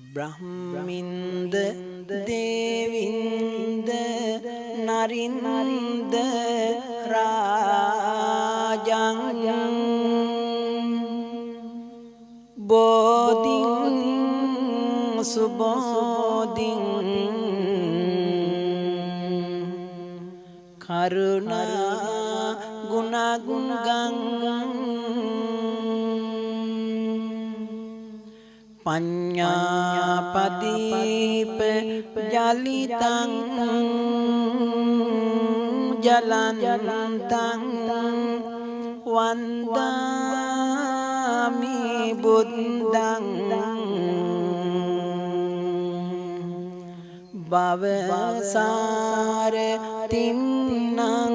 බ්‍රහ්මින්ද දේවින්ද නරින්ද රාජං බෝධින් සුබෝධින් කරුණා ගුණගුණගං පඤ්ඤාපදීප ජලිතං ජලන්තං වන්දාමි බුද්ධං භවසාර තින්නං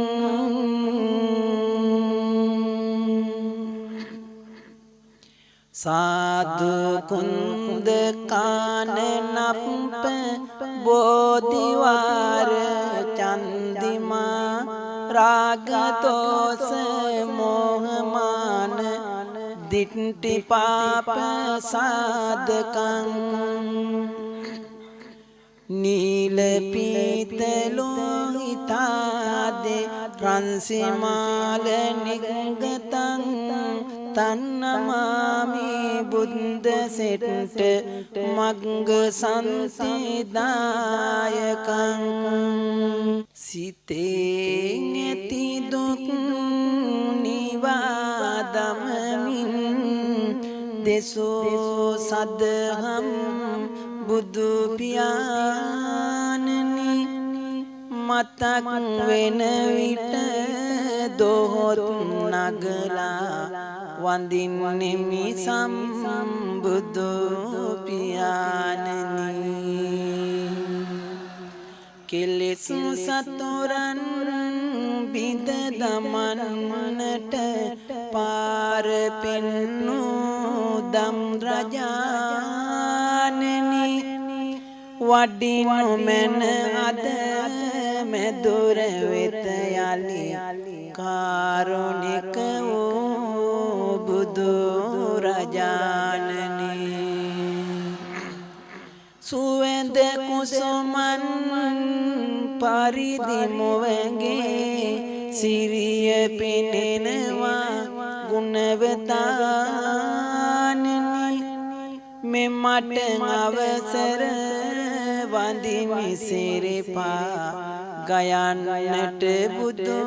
साधु कुंद काननप बोधिवार चंदिमा राग दोष मोहमान दिट्टि पाप साधकं नील पीत लोहितादे रंसिमाल निगतं तन्नमामि बुद्ध सेट्ट मग्ग संसिदायकं සිතේ ඇති දුක් නිවාදමමින් දෙසෝ සදහම් බුදු පියාණනි මතක් වෙන විට දොහොත් නගලා වඳින්නෙමි සම්බුදු පියාණනි කෙලෙස් සතුරන් බිඳ දමන්නට පාර පෙන්නු දම් රජාණනි වඩිනු මැන අද මෙදුර වෙත යලි කාරුණික වූ බුදු රජාණනි සුවඳ කුසුමන් පරිදි මොවගේ සිරිය පෙනෙනවා ගුණවතානනි මෙමට අවසර වඳිමි සිරිපා ගයන්නට බුදු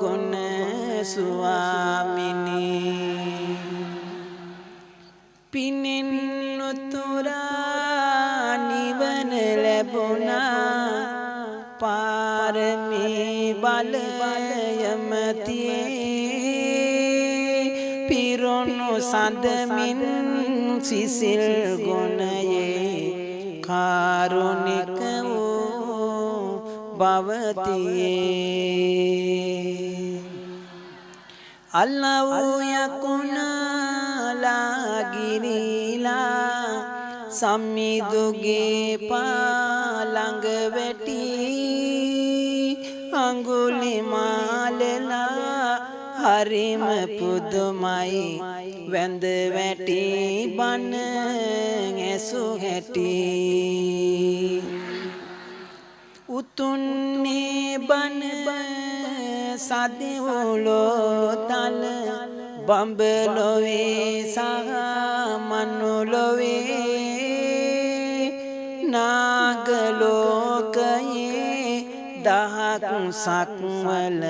ගුණ ස්වාමිනී පිනෙන් උතුරා නිවන ලැබුණා පාරමී බලයමතියේ පිරුණු සඳමින් සිසිල් ගුණයේ කාරුණික වූ භවතියේ අල්ලාහ් යකුණා ගිරිලා සම්මිදුගේ පාළඟ වැටි අඟුලිමාලලා හරිම පුදුමයි වැඳ වැටි බණ ඇසු හැටි උතුන්නේ බණ සදිවුලෝ තල බඹලොවේ සහ මනුලොවේ නාගලෝකයේ දහක් සක්වල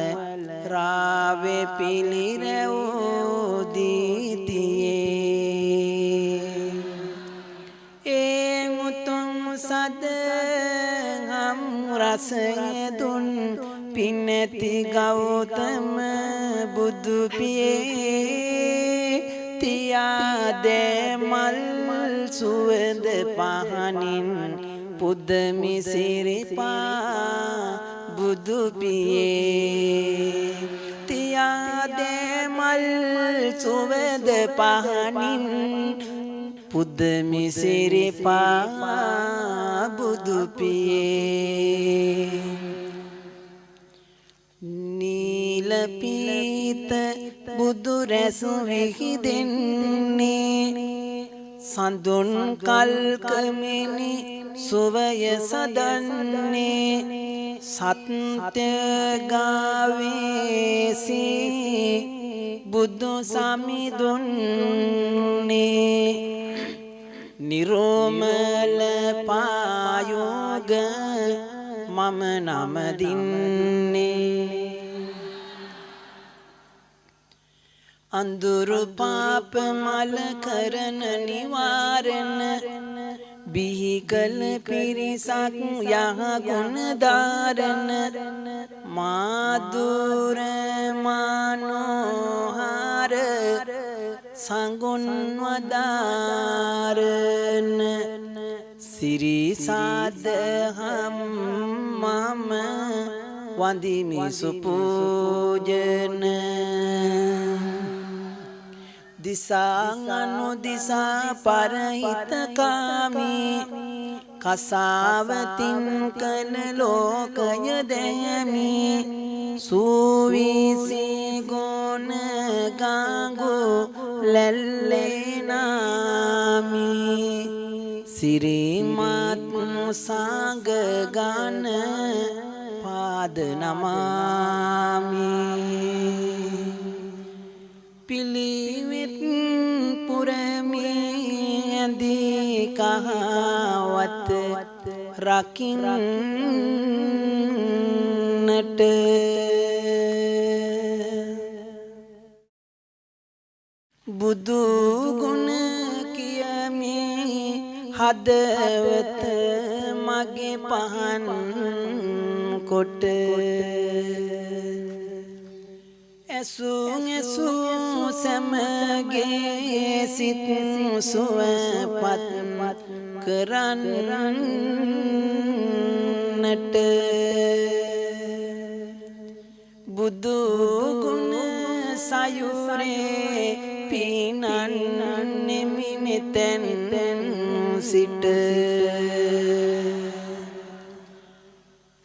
රාවේ පිළිරැවූ දීතියේ ඒ මුතුන් සදහම් රසය දුන් පින්නැති ගෞතම බුදු පියේ තියාදේ මල් සුවඳ පහනින් පුදමි සිරිපා බුදු පියේ තියාදේ මල් සුවඳ පහනින් පුදමි සිරිපා බුදු පියේ නීල පීත බුදු රැසු විහිදෙන්නේ සඳුන් කල්කමිනි සුවය සදන්නේ සත්‍ය ගාවේසි බුදු සමිඳුන්නේ නිරෝමල පායෝග මම නමදින්නේ අඳුරු පාප මල කරන නිවාරණ බිහි කළ පිරිසක් යහ ගුණ ධාරණ මාදුර මනෝහර සංගුණ වදාරණ සිරි සාදහම් මම වන්දිමි සුපූජන දිසාංගනු දිසා පරහිතකාමි කසාවතින් කන ලෝකය දැමි සූවිසි ගුණ ගාඟු ලැල්ලේනාමි සිරිමත් සංග ගාන පාද නමාමි පිළිවෙත් පුරමියදී කහවත රකින්නට බුදු ගුණ කියමි හදවත මගේ පහන් කොට ඇසු සමගේ සිත් සුවපත් කරන්නට බුදු ගුණ සයුරේ පිනන්නෙමි මෙතෙන් සිට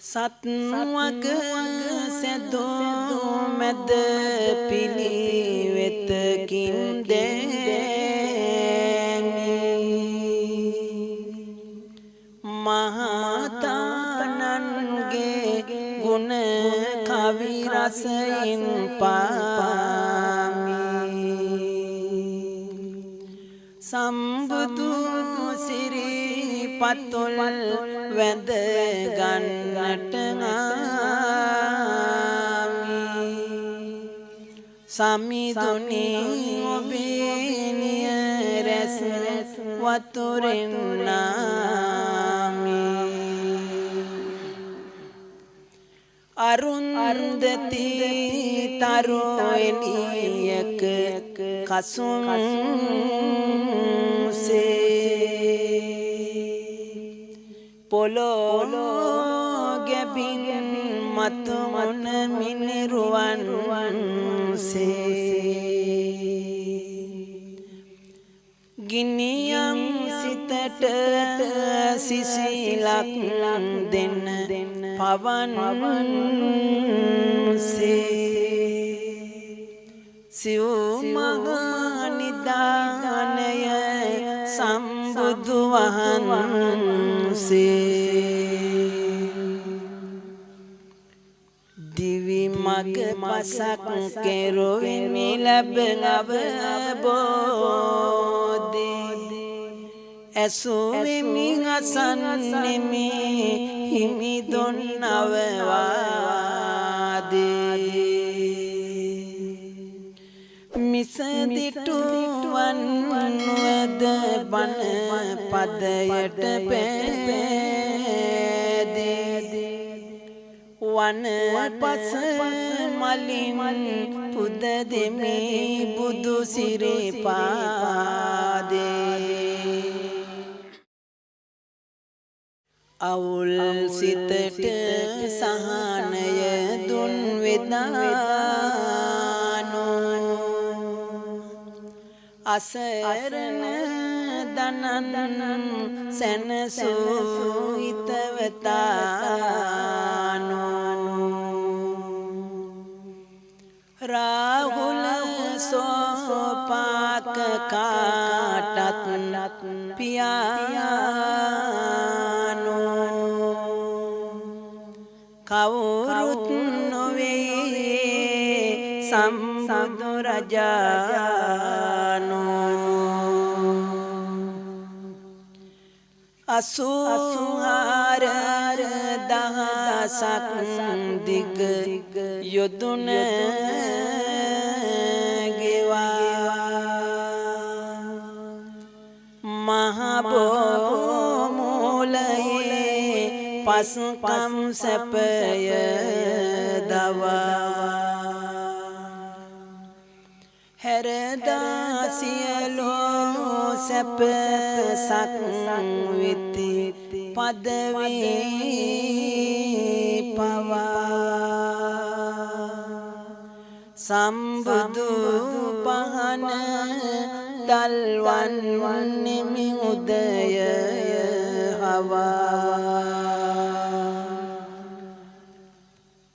සත්වක සැදෝ මැද පිළිවෙතකින් දැමි මහතානන්ගේ ගුණ කවි රසයෙන් පාමි සම්බුදු සිරි පතුල් වැඳ ගන්නට ආමි සමිඳුනි ඔබේ නිය රැස් වතුරෙන් නාමි අරුන්දති තරු එළියක කසුම් පොළොව ගැබින් මතු මොන මිනිරුවන් සේ ගිනියම් සිතට සිසිලක් දෙන්න පවන් සේ සිව් මහා නිදානය සම්බුදු වහන්සේ දිවි මග පසක් කෙරුවෙමි ලැබෙන අවබෝධේ ඇසුවෙමි අසන්නෙමි හිමි දුන්නවවාදේ මිසදිටුවන් වනුවද බණ පදයට පෑදේ වන පස මලින් පුද දෙමි බුදු සිරිපාදේ අවුල් සිතට සහනය දුන් වෙදානෝ අසරණ දනන් සැනසූ හිතවතානෝ රාහුල සෝපාක කාටත් පියානෝ කවුරුත් නොවේ සම්බුදු රජානෝ අසුහාර දහසක් දිග යොදුන මහබෝමූලයේ පස්කම් සැපය දවා හැරදා සියලෝ සැප සක්විති පදවී පවා සම්බුදු පහන දල්වන් නිමි උදය හවා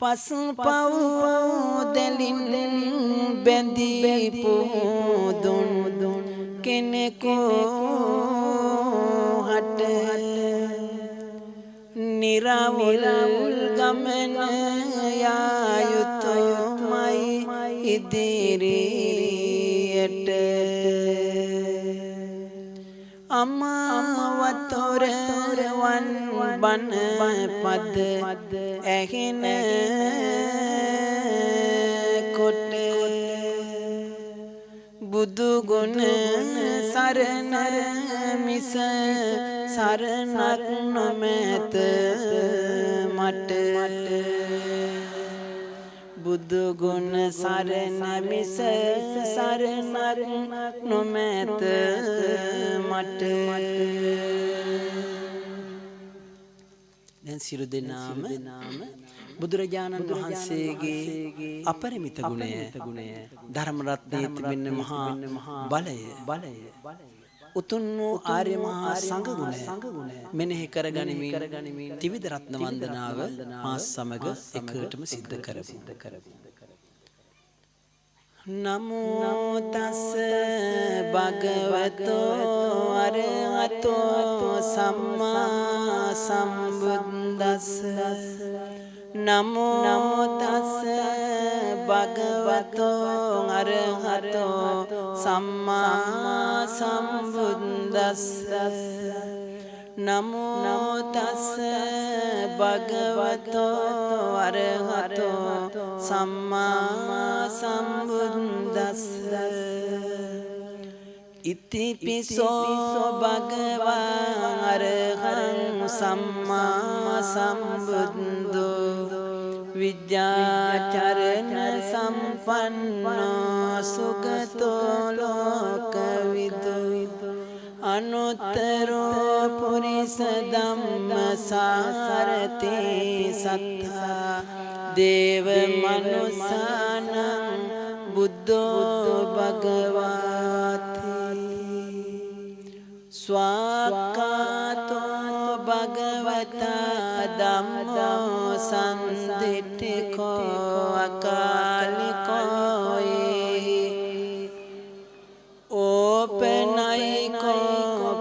පසුපව් දෙලින් බැඳී පුදුන් කෙනෙකු හට නිරවුල් ගමන යා යුතුයමයි ඉදිරියට අමවතොරවන් බණ පද ඇහෙන කොට බුදු ගුණ සරණ මිස සරණක් නොමැත මට බුදු ගුණ සරණ මිස සරණක් නොමැත මට දැන් සියලු දෙනාම බුදුරජාණන් වහන්සේගේ අපරිමිත ගුණය ධර්ම රත්නයේ තිබෙන මහා බලය උතුම් වූ ආර්ය මහා සංඝ ගුණය මෙනෙහි කරගනිමින් ත්‍රිවිධ රත්න වන්දනාව මා සමග එකටම සිද්ධ කරමු. නමෝ තස් භගවතෝ අරහතෝ සම්මා සම්බුද්දස්ස නමෝ තස් භගවතෝ අරහතෝ සම්මා සම්බුද්දස්ස නමෝ තස් භගවතෝ අරහතෝ සම්මා සම්බුද්දස්ස ඉතිපිසෝ භගවා අරහං සම්මා සම්බුද්ධෝ විද්‍යාචරණ සම්පන්නෝ සුගතෝ ලෝකවිදු අනුත්තරෝ පුරිස ධම්මසාරති සත්තා දේව මනුසානං බුද්ධෝ භගවාති ස්වාක්ඛාතෝ භගවතා ධම්මෝ සම්දිට්ඨිකෝ අකාලිකෝ ඕපනයිකෝ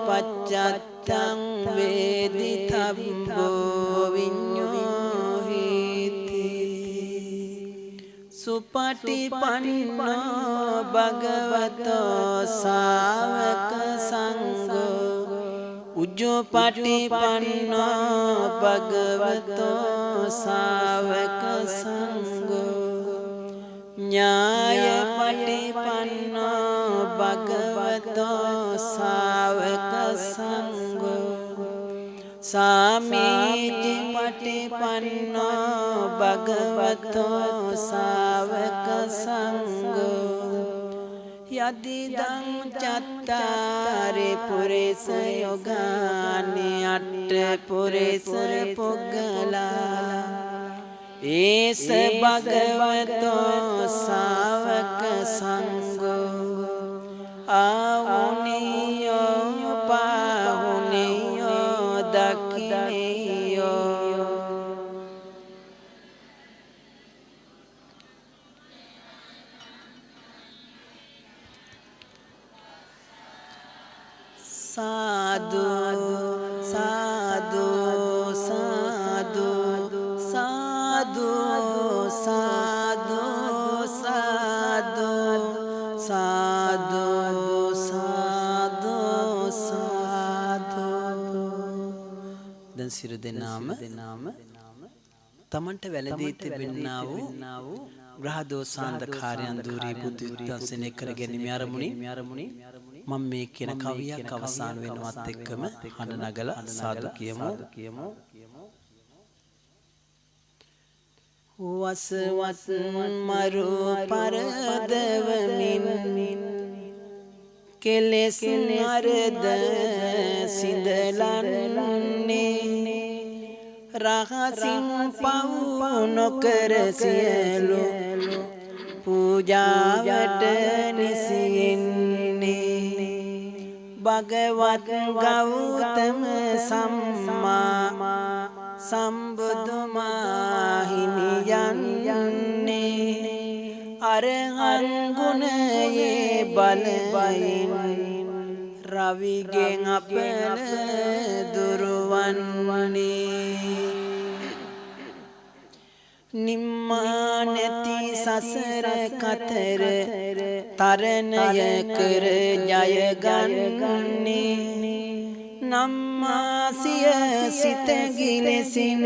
පච්චත්තං වේදිතබ්බෝ විඤ්ඤෝහිති සුපටිපන්නෝ භගවතෝ ශාවක සංඝෝ උජ්ජපටිපන්නෝ භගවතෝ ශාවක සංඝෝ ඥායපටිපන්නෝ භගවතෝ ශාවක සංඝෝ සාමීචි පටිපන්නෝ භගවතෝ ශාවක සංඝෝ යදිදං චත්තාරි පුරිස යෝගානි අට්ඨ පුරිස පුග්ගලා ඒස භගවතෝ ශාවක සංඝෝ ආහුනියෝ පාහුනියෝ දක්ඛිනියෝ साधु साधु साधु साधु साधु साधु साधु साधु साधु දැන් සිරු දෙනාම තමන්ට වැළඳී තිබෙන්නා වූ ග්‍රහ දෝෂාන්ධකාරයන් දුරී බුද්ධ උත්සන්නේ කර ගැනීම අරමුණි මම මේ කියන කවියක් අවසන් වෙනවත් එක්කම හඬ නගලා සාදු කියමු වසවත් මරු පරදවමින් කෙලෙස් නරද සිඳලන්නේ රහසින් පව් නොකර සියලු පූජාවට නිසින්නේ භගවත් ගෞතම සම්මා සම්බුදුමා හිමියන්නේ අරහං ගුණයේ බලයෙන් රවිගෙන් අපල දුරවන්නේ නිම්මා නැති සසර කතර තරණය කර ජයගන්නේ නම්මාසිය සිත ගිලෙසින්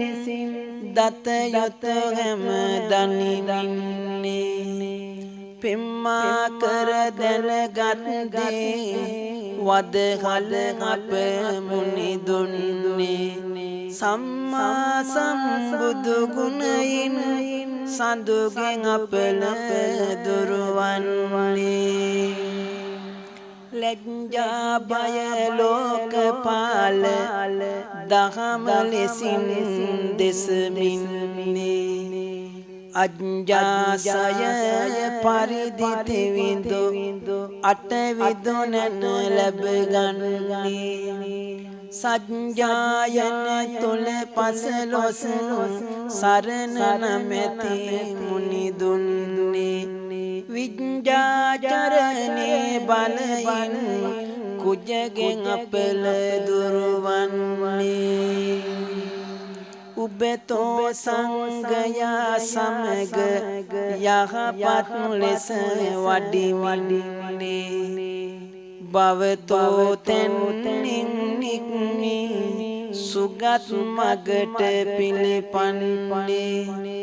දත යුත හැම දනින්නේ පෙම්මා කර දැනගත් දේ වදහල අප මුනි දුන්නේ සම්මා සම්බුදු ගුණයින් සඳුගෙන් අපල දුරවන්නේ ලැජ්ජා බය ලෝකපාල දහම ලෙසින් දෙසමින්නේ අජ්ජාසය පරිදි තෙවිඳු අටවිදුනන ලැබ ගන්නේ සජ්ජායන තුල පසලොස් සරණ නැමැති මුනි දුන්නේ විඤ්ඤාචරණේ බලයින් කුජගෙන් අපල දුරවන්නේ උබතෝ සංගයා සමග යහපත් ලෙස වඩිමින්නේ භවතෝ තෙන්නින් නික්මි සුගත් මගට පිළිපන්නේ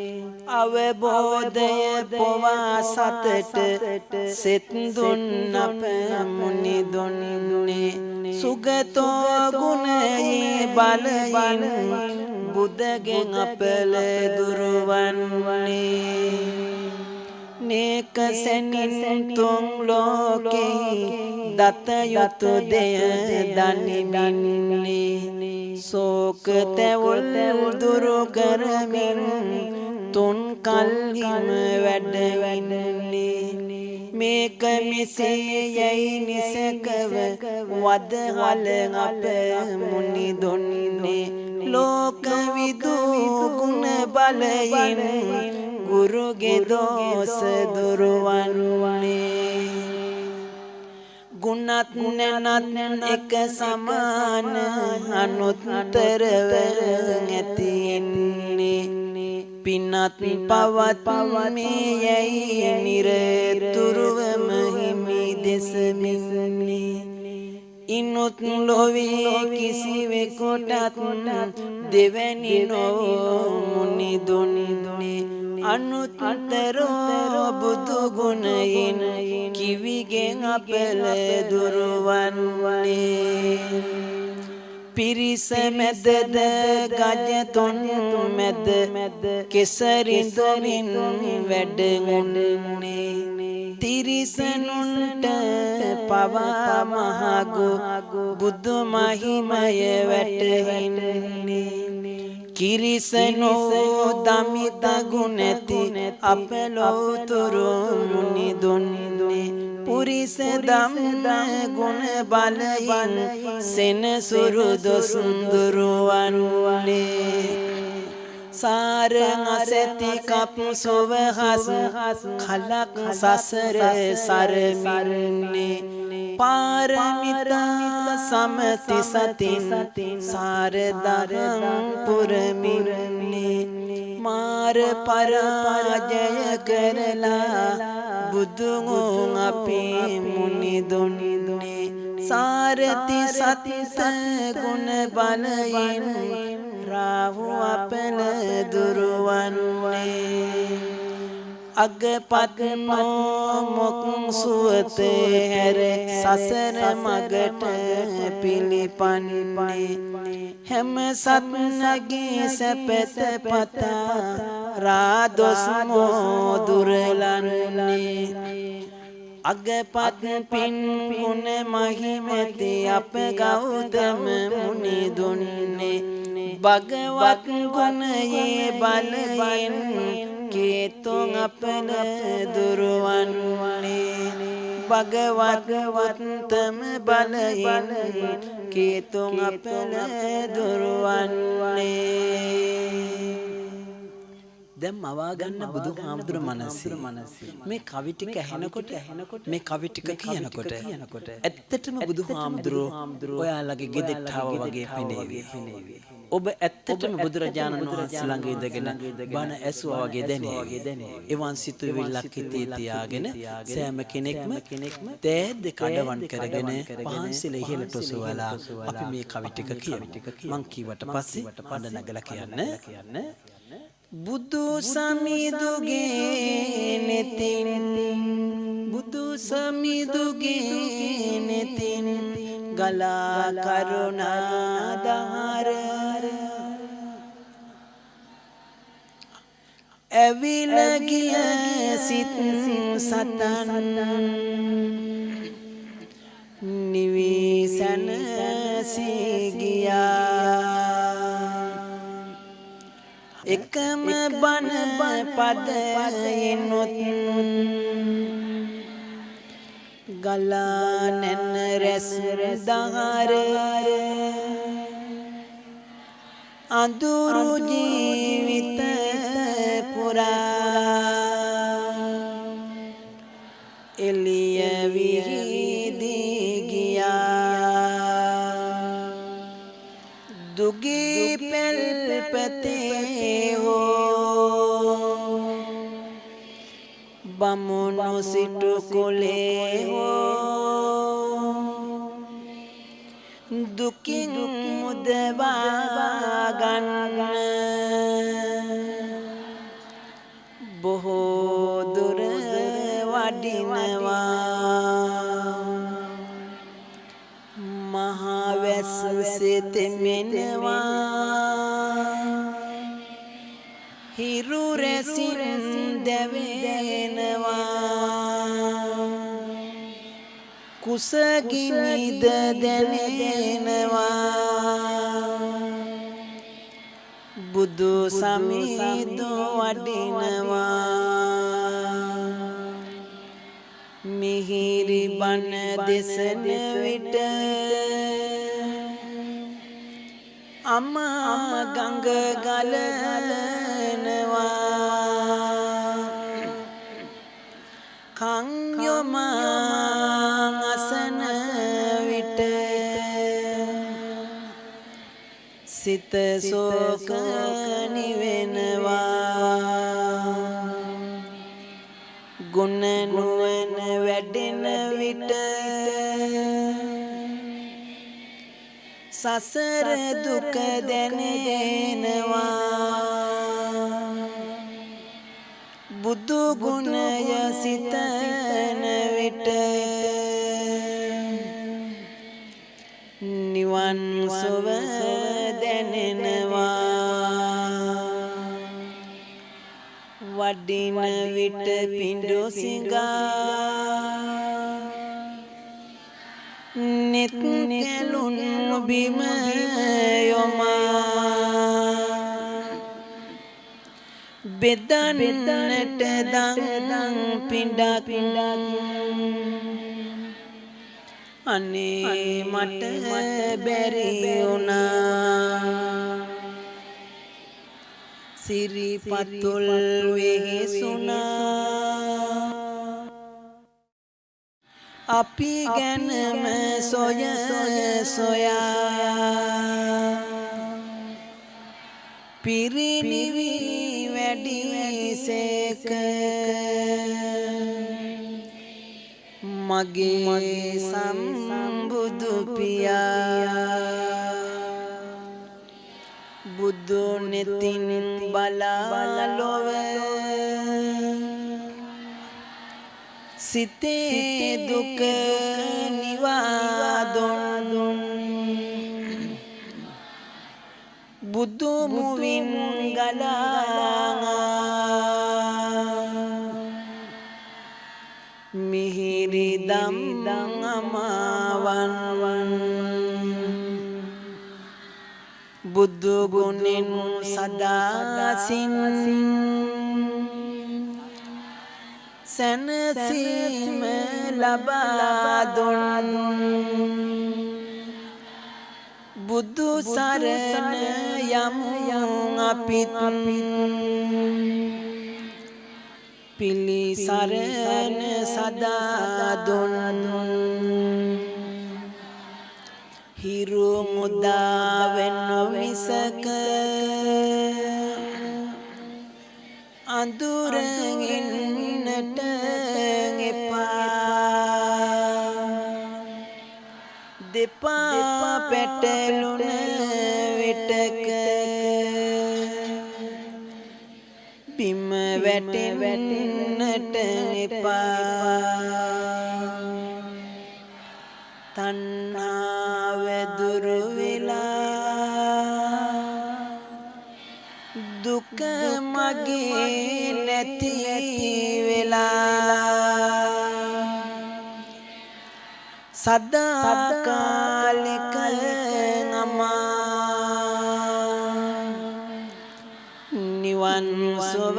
අවබෝධය පොවා සතට සෙත් දුන් අප මුනි දුන්නේ සුගතෝ ගුණයේ බලයින් බුදගෙන් අපල දුරවන්නේ නේක සෙනින් තුන් ලෝකෙහි දත යුතු දෙය දනිමින්නේ සෝක තැවුල් දුරු කරමින් තුන් කල්හිම වැඩවෙන්නේ මේක මෙසේ යයි නිසකව වදහල අප මුනි දුන්නේ ලෝක විදු ගුණ බලයෙන් ගුරුගේ දෝස දුරවන්නේ ගුණත් නැනත් එක සමාන අනුත්තරව ඇතින්නේ පිනත් පවත් මේ යයි නිරතුරුවම හිමි දෙසමින්නේ ඉනුත් ලොවේ කිසිවෙකුටත් දෙවැනි නොමුනි දුන්නේ අනුත්තරෝ බුදු ගුණයෙන් කිවිගෙන් අපල දුරවන්නේ පිරිස මැදද ගජතුන් මැද කෙසරිඳුමින් වැඩගුන්නේ තිරිසනුන්ට පවා මහගු බුදු මහිමය වැටහෙන්නේ කිරිසනෝ දමිත ගුණැති අප ලෝතුරු මුනි දුන්නේ පුරිස ධම්ම ගුණ බලයෙන් සෙනසුරු දොස් දුරවන්නේ सारंग सेति कप सोवहस खलक ससर सरमिने පාරමිතා සමති සතින් සාරදහං පුරමින්නේ මාර පරාජය කරලා බුදුන් අපේ මුනි දුන්නේ සාරති සතිස ගුණ බලයෙන් රාහු අපල දුරවන්නේ අගපත් මොක් සුවතේ හැර සසර මගට පිළිපන්නේ හැම සත්නගේ සැපත පතා රාදොස් මොදුරලන්නේ අගපත් පින් ගුණ මහිමැති අප ගෞතම මුනි දුන්නේ භගවත් ගුණයේ බලයෙන් කේතුන් අපල දුරවන්නේ භගවත් වත්තම බලයෙන් කේතුන් අපල දුරවන්නේ දැන් මවා ගන්න බුදුහාමුදුර මනසේ මේ කවි ටික ඇහෙනකොට මේ කවි ටික කියනකොට ඇත්තටම බුදුහාමුදුරෝ ඔයාලගේ ගෙදෙට්ටාව වගේ පෙනේවි. ඔබ ඇත්තටම බුදුරජාණන් වහන්සේ ළඟ ඉඳගෙන බණ ඇසුවා වගේ දැනේවි. එවන් සිතුවිල්ලක් හිතේ තියාගෙන සෑම කෙනෙක්ම තෑද්ද කඩවන් කරගෙන පහන්සිල ඉහළට ඔසවලා අපි මේ කවි ටික කියමු. මං කීවට පස්සේ අඬ නගලා කියන්න. බුදු සමිඳුගේ නෙතින් බුදු සමිඳුගේ නෙතින් ගලා කරුණා දහර ඇවිල ගිය සිත් සතන් නිවිසන සිගියා එකම බණ පදයෙන්ොත් ගලා නැන රැස් දහර අඳුරු ජීවිත පුරා එළිය විහිදී ගියා දුගී පෙල්පතේ හෝ බමුණු සිටු කුලේ හෝ දුකින් මුදවා ගන්න බොහෝ දුර වඩිනවා මහා වැස්ස සෙතෙමෙනවා හිරු රැසින් දැවෙනවා කුසගිනිද දැනෙනවා බුදු සමිඳු වඩිනවා මිහිරි බණ දෙසන විට අමා ගඟ ගලනවා කන් යොමා අසන විට සිත සෝක නිවෙනවා ගුණ නුවණ වැඩෙන විට සසර දුක දැනෙනවා බුදු ගුණය සිතන විට නිවන් සුව දැනෙනවා වඩින විට පිඬු සිඟා නිත් කැලුන් බිම යොමා බෙදන්නට දන් පිඬක් අනේ මට බැරි වුණා සිරිපතුල් වෙහෙසුණා අපි ගැනම සොය සොයා පිරිනිවි වැඩිසේක මගේ සම්බුදු පියා බුදු නෙතින් බලා ලොව සිතේ දුක නිවා දුන් බුදු මුවින් ගලා මිහිරි දම් අමාවන් බුදු ගුණෙන් සදා සින් සැනසීම ලබා දුන් බුදු සරණ යමු අපිත් පිළිසරණ සදා දුන් හිරු මුදා වෙන විසක අඳුරෙන්නට එපා දෙපා පැටලුන විටක බිම වැටෙන්නට එපා තණ්හාව දුරු වෙලා දුක මගේ නැති වෙලා සදාකාලික නමා නිවන් සුව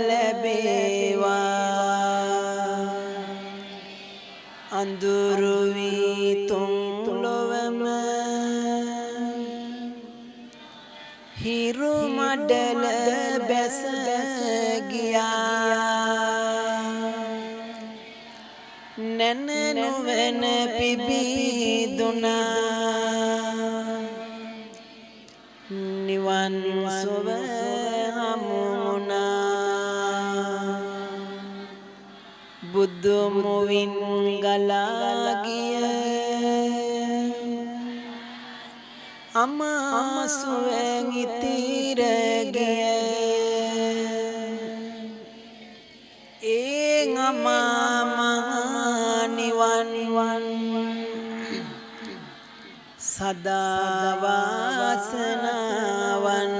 ලැබේවා අඳුරු වී තුන් ලොවම හිරු මඩල බැස ගියා නැනනුවන පිබිදුනා නිවන් සුව හමුුණා බුදු මුවින් ගලා ගිය අමාසුවෙන් ඉතිර ගිය ඒ අමා නිවන් සදා වාසනාවන්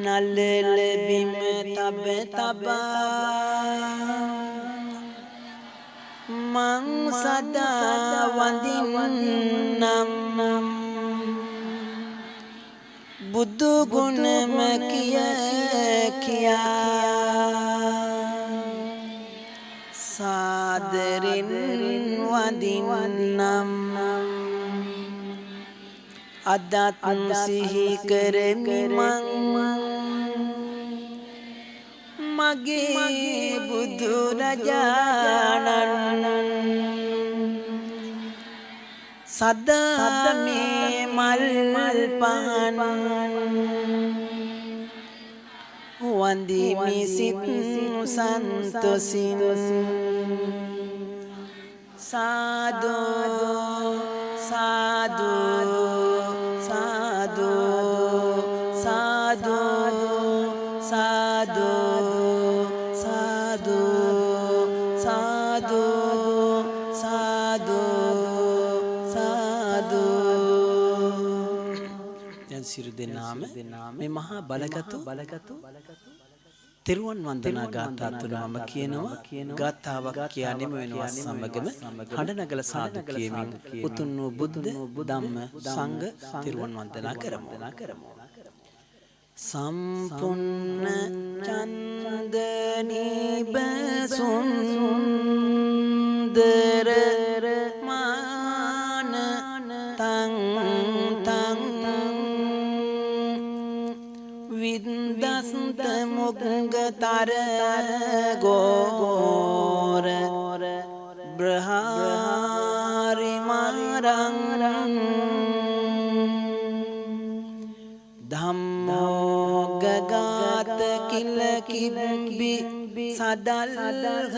නලල බිම තබ තබා මං සදා වඳින්නම් බුදු ගුණම කියා සාදරෙන් වඳින්නම් අදත් සිහි කරමි මං මගේ බුදු රජාණන් සදා මේ මල් පහන් වන්දිමි සිත් සන්තොසින් සාදු සාදු සාදු සාදු සාදු සාදු සාදු සාදු සාදු දැන් සිරු දෙනාම මේ මහා බලගතු තෙරුවන් වන්දනා ගාථා තුල මම කියනවා ගාථාවක් කියන්නෙම වෙනවා සමගම හඬනගල සාදු කියමින් උතුම් වූ බුද්ධ ධම්ම සංඝ තෙරුවන් වන්දනා කරමු සම්පූර්ණ චන්දනී බසුන්දර මාන තං තං වින්දස්ත මුගතර ගෝ ධම්මෝ ගගාත කිල කිබ්බි සදල්හ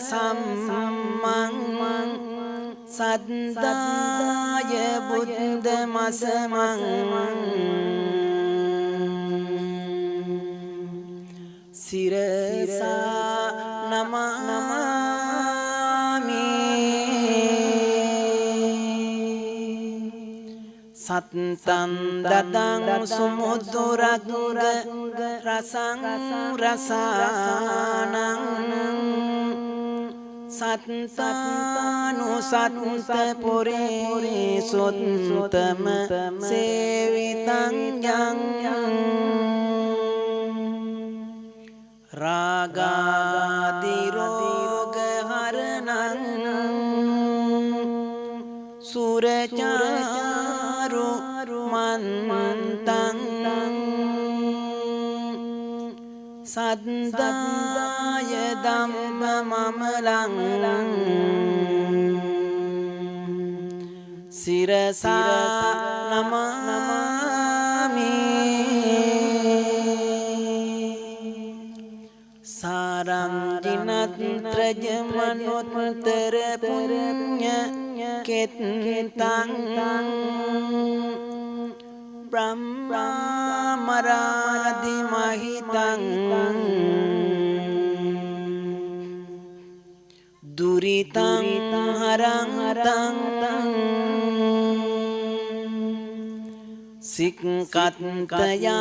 සම්මං සද්දාය බුද්ධ මසමං සිරසා නමාමි සත්තං දදං සුමුදුරග්ග රසං රසානං සත්තානුසත්ත පුරේ සොත්තම සේවිතං යං රාගාදි රෝග හරණං සුරචාරු මන්තං සද්දාය ධම්ම මමලං සිරසා නමාමි සාරංජිනත්‍රජ මනොත්තර පුඤ්ඤ කෙත්තං බ්‍රහ්මාමරාදි මහිතං දුරිතං හරංතං සික්කත්තයා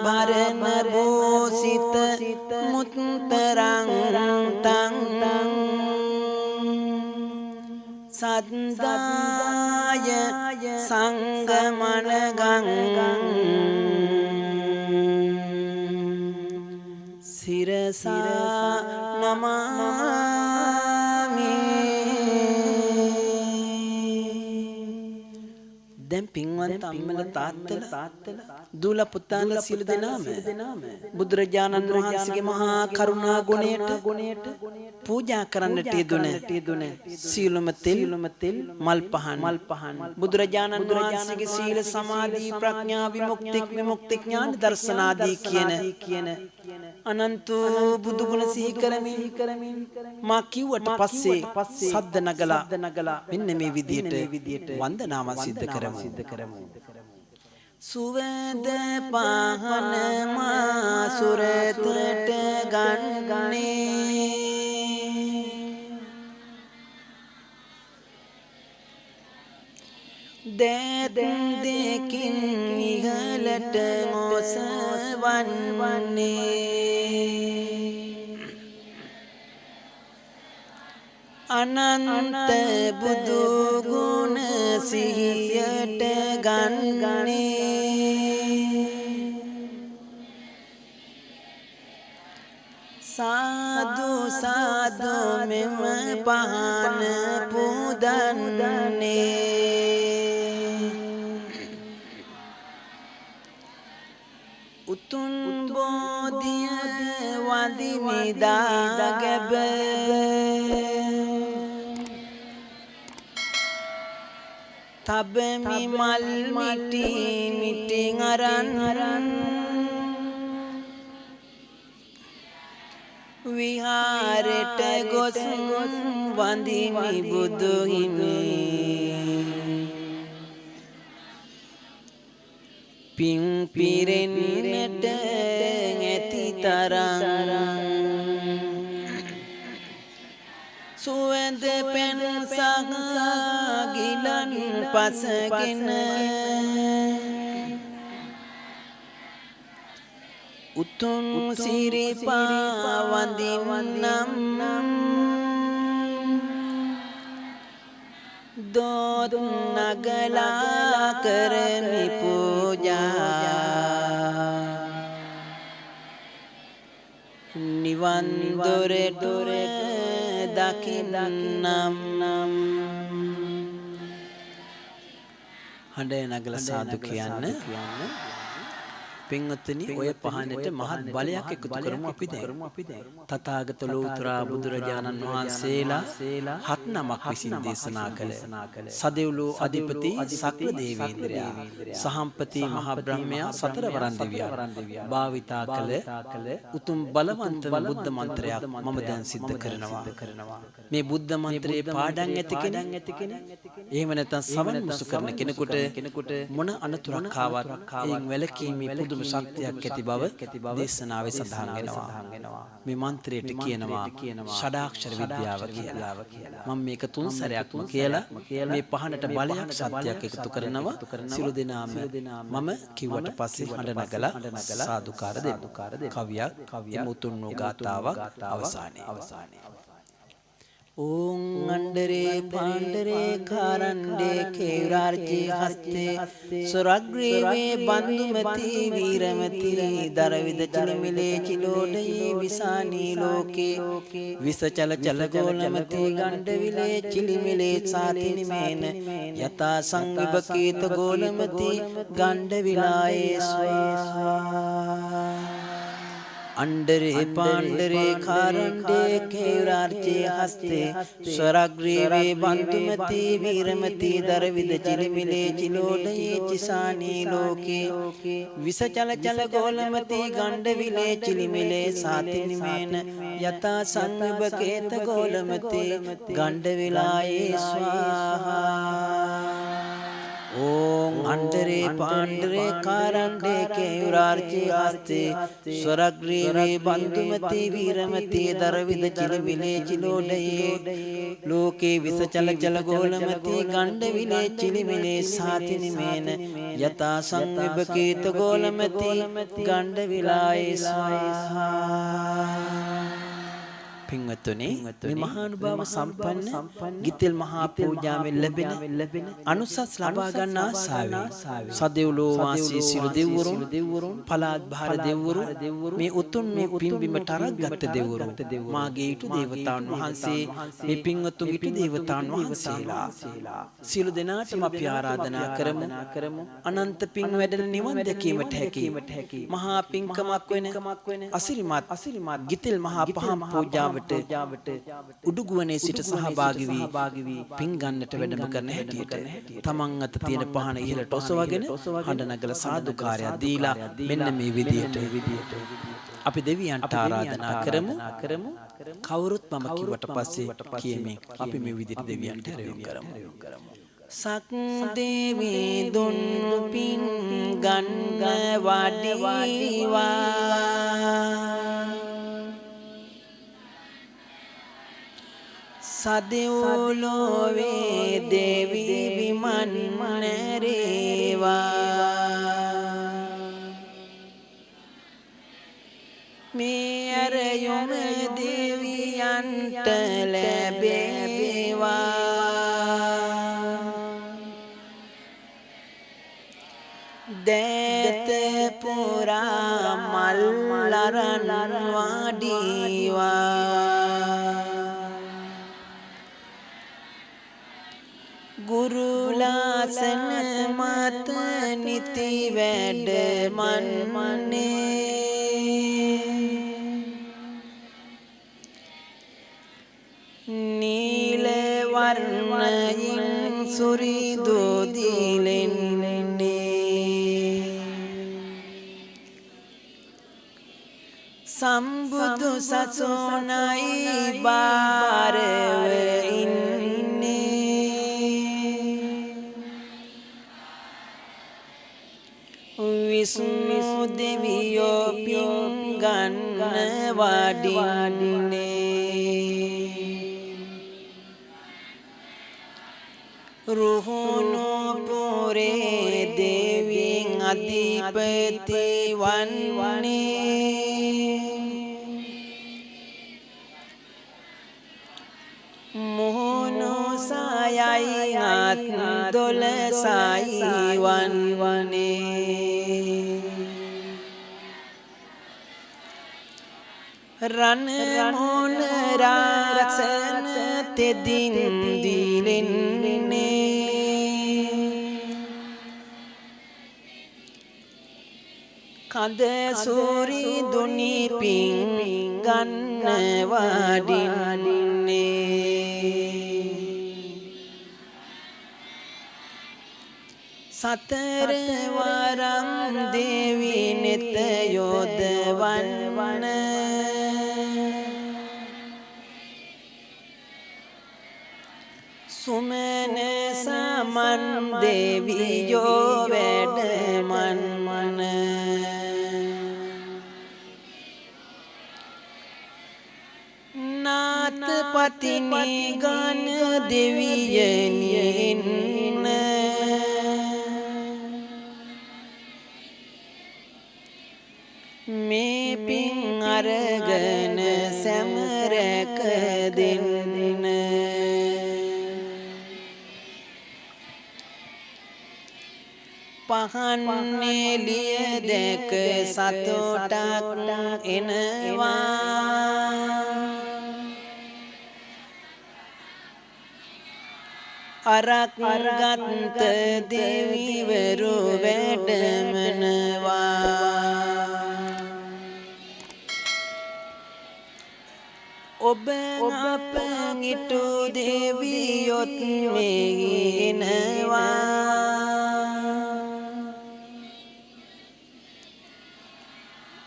භරණ බෝසිත මුත්තරං තං සද්දාය සංගමනගං සිරසා නමාමි දැන් පින්වන්ත අම්මල තාත්තල දූල පුතාලා සියලු දෙනාම බුදුරජාණන් වහන්සේගේ මහා කරුණා ගුණයට පූජා කරන්නට යෙදුන සීලම තෙල් මල් පහන් බුදුරජාණන් වහන්සේගේ සීල සමාධි ප්‍රඥා විමුක්ති ඥාන දර්ශනාදී කියන අනන්ත බුදු ගුණ සිහි කරමින් මා කිව්වට පස්සේ සද්ද නගලා මෙන්න මේ විදියට වන්දනාව සිද්ධ කරමු සුවඳ පහන මා සුරතට ගන්නේ දෑත් දෙකින් ඉහළට ඔසවන්නේ අනන්ත බුදු ගුණ සිහියට ගන්නේ සාදු සාදු මෙම පහන පුදන්නේ උතුම් බෝධිය වඳිමිදා ගැබ තබමි මල් මිටින් අරන් විහාරෙට ගොස් වඳිමි බුදු හිමි පිං පිරෙන්නට ඇති තරම් සුවඳ පැන් සහ ගිලන් පසගෙන උතුම් සිරිපා වඳින්නම් දොත් නගලා කරමි පූජා නිවන් දොරට දකින්නම් හඬ නගලා සාදු කියන්න පින්වත්නි ඔය පහනට මහත් බලයක් එකතු කරමු අපි දැන්. තථාගත ලෝතර බුදුරජාණන් වහන්සේලා හත් නමක් විසින් දේශනා කළ සදෙව්ලෝ අධිපති සක්‍ර දේවේන්ද්‍රයා සහම්පති මහ බ්‍රහ්මයා සතරවරන් දෙවියන් භාවිතා කළ උතුම් බලවන්තම බුද්ධ මන්ත්‍රයක් මම දැන් සිද්ධ කරනවා. මේ බුද්ධ මන්ත්‍රයේ පාඩම් ඇති කෙනෙක් එහෙම නැත්නම් සමන් මුසු කරන කෙනෙකුට මොන අනතුරක් ආවත් එයින් වැළකීමේ පුදුම ශක්තියක් ඇති බව දේශනාවේ සඳහන් වෙනවා. මේ මන්ත්‍රයට කියනවා ෂඩාක්ෂර විද්‍යාව කියලා. මම මේක තුන් සැරයක්ම කියලා මේ පහනට බලයක් සත්‍යයක් එකතු කරනවා. සිළු දෙනාම මම කිව්වට පස්සේ හඬ නගලා සාදුකාර දෙන්න. කවියක් මුතුන් වූ ගාතාවක් අවසානයේ ओम अंडरे पांडरे कारंडे केवरार्चे हस्ते सुरग्रीवे बंधुमती वीरमती दरविद चिलमिले चिलोडये विसानी लोके विस चल चल गोलमती गंडविले चिलिमिले सातिनिमेन यथा संविबकेत गोलमती गंडविलाये स्वाहा अंडरे पांडरे खारंडे केवरार्चे हस्ते स्वराग्रीवे बंधुमती वीरमती दरविद चिलमिले चिलोडये चिसानी लोके विस चल चल गोलमती गंडविले चिलिमिले सातिनिमेन यथा संविबकेत गोलमती गंडविलाये स्वाहा ओम अंडरे पांडरे कारंडे केवरार्चे हस्ते स्वरग्रीवे बंधुमती वीरमती दरविद चिलमिले चिलोडये लोके विस चल चल गोलमती गंडविले चिलिमिले सातिनिमेन यथा संविबकेत गोलमती गंडविलाये स्वाहा පින්වත්නි මේ මහානුභාව සම්පන්න ගිතෙල් මහා පූජාවෙන් ලැබෙන අනුසස් ලබා ගන්න ආසාවෙන් සදෙව්ලෝ වාසී සිළු දෙවිවරුන් පලාත් භාර දෙවිවරුන් මේ උතුම් මේ පින්බිමට අරගත් දෙවිවරුන් මාගේ ඊට දේවතාවුන් වහන්සේ මේ පින්වත්තුන් ඊට දේවතාවුන් වහන්සේලා සිළු දෙනාටම අපි ආරාධනා කරමු අනන්ත පින් වැඩෙන නිවන් දැකීමට හැකි මහා පින්කමක් වෙන අසිරිමත් ගිතෙල් මහා පහම් පූජාව උඩුගුවනේ සිට සහභාගී වී පින් ගන්නට වැඩම කරන හැටියට තමන් අත තියෙන පහන ඉහළට ඔසවගෙන හඬ නගලා සාදුකාරයක් දීලා මෙන්න මේ විදියට අපි දෙවියන්ට ආරාධනා කරමු කවුරුත් මම කිව්වට පස්සේ කියමින් අපි මේ විදියට දෙවියන්ට හැරයුම් කරමු සක් දේවී දුන් පින් ගන්න වඩිවා सदेवलोवे देवी विमन रेवा मेर युम देवी अंट लैबेवा देत पुरा मल्लरन वाडीवा गुरुलासन मत निति वैड मने नील वर्ण सुरी दो दिलेने संबुदु ससोनाई बार विष्णु देवियो पिंगन वाडिने रुहनो पुरे देवी अधिपति वन्ने मोहनो सायाई आत्मदोल साई वन्ने रन मोन रासन ते दिन दिलने කඳ සූරි දුනි පිං ගන්න වඩින්නේ සතර වරම් දේවි නෙත යොදවන්න සුමන සමන් දේවියෝ වැඩමන් නාත පතිනි ගන දෙවියනින් මේ පින් අරගෙන සැමරක දෙන්න පහන් එළිය දැක සතුටක් එනවා අරක් ගත්ත දෙවිවරු වැඩමනවා ඔබ අප ගිටු දෙවියොත් මෙහිනවා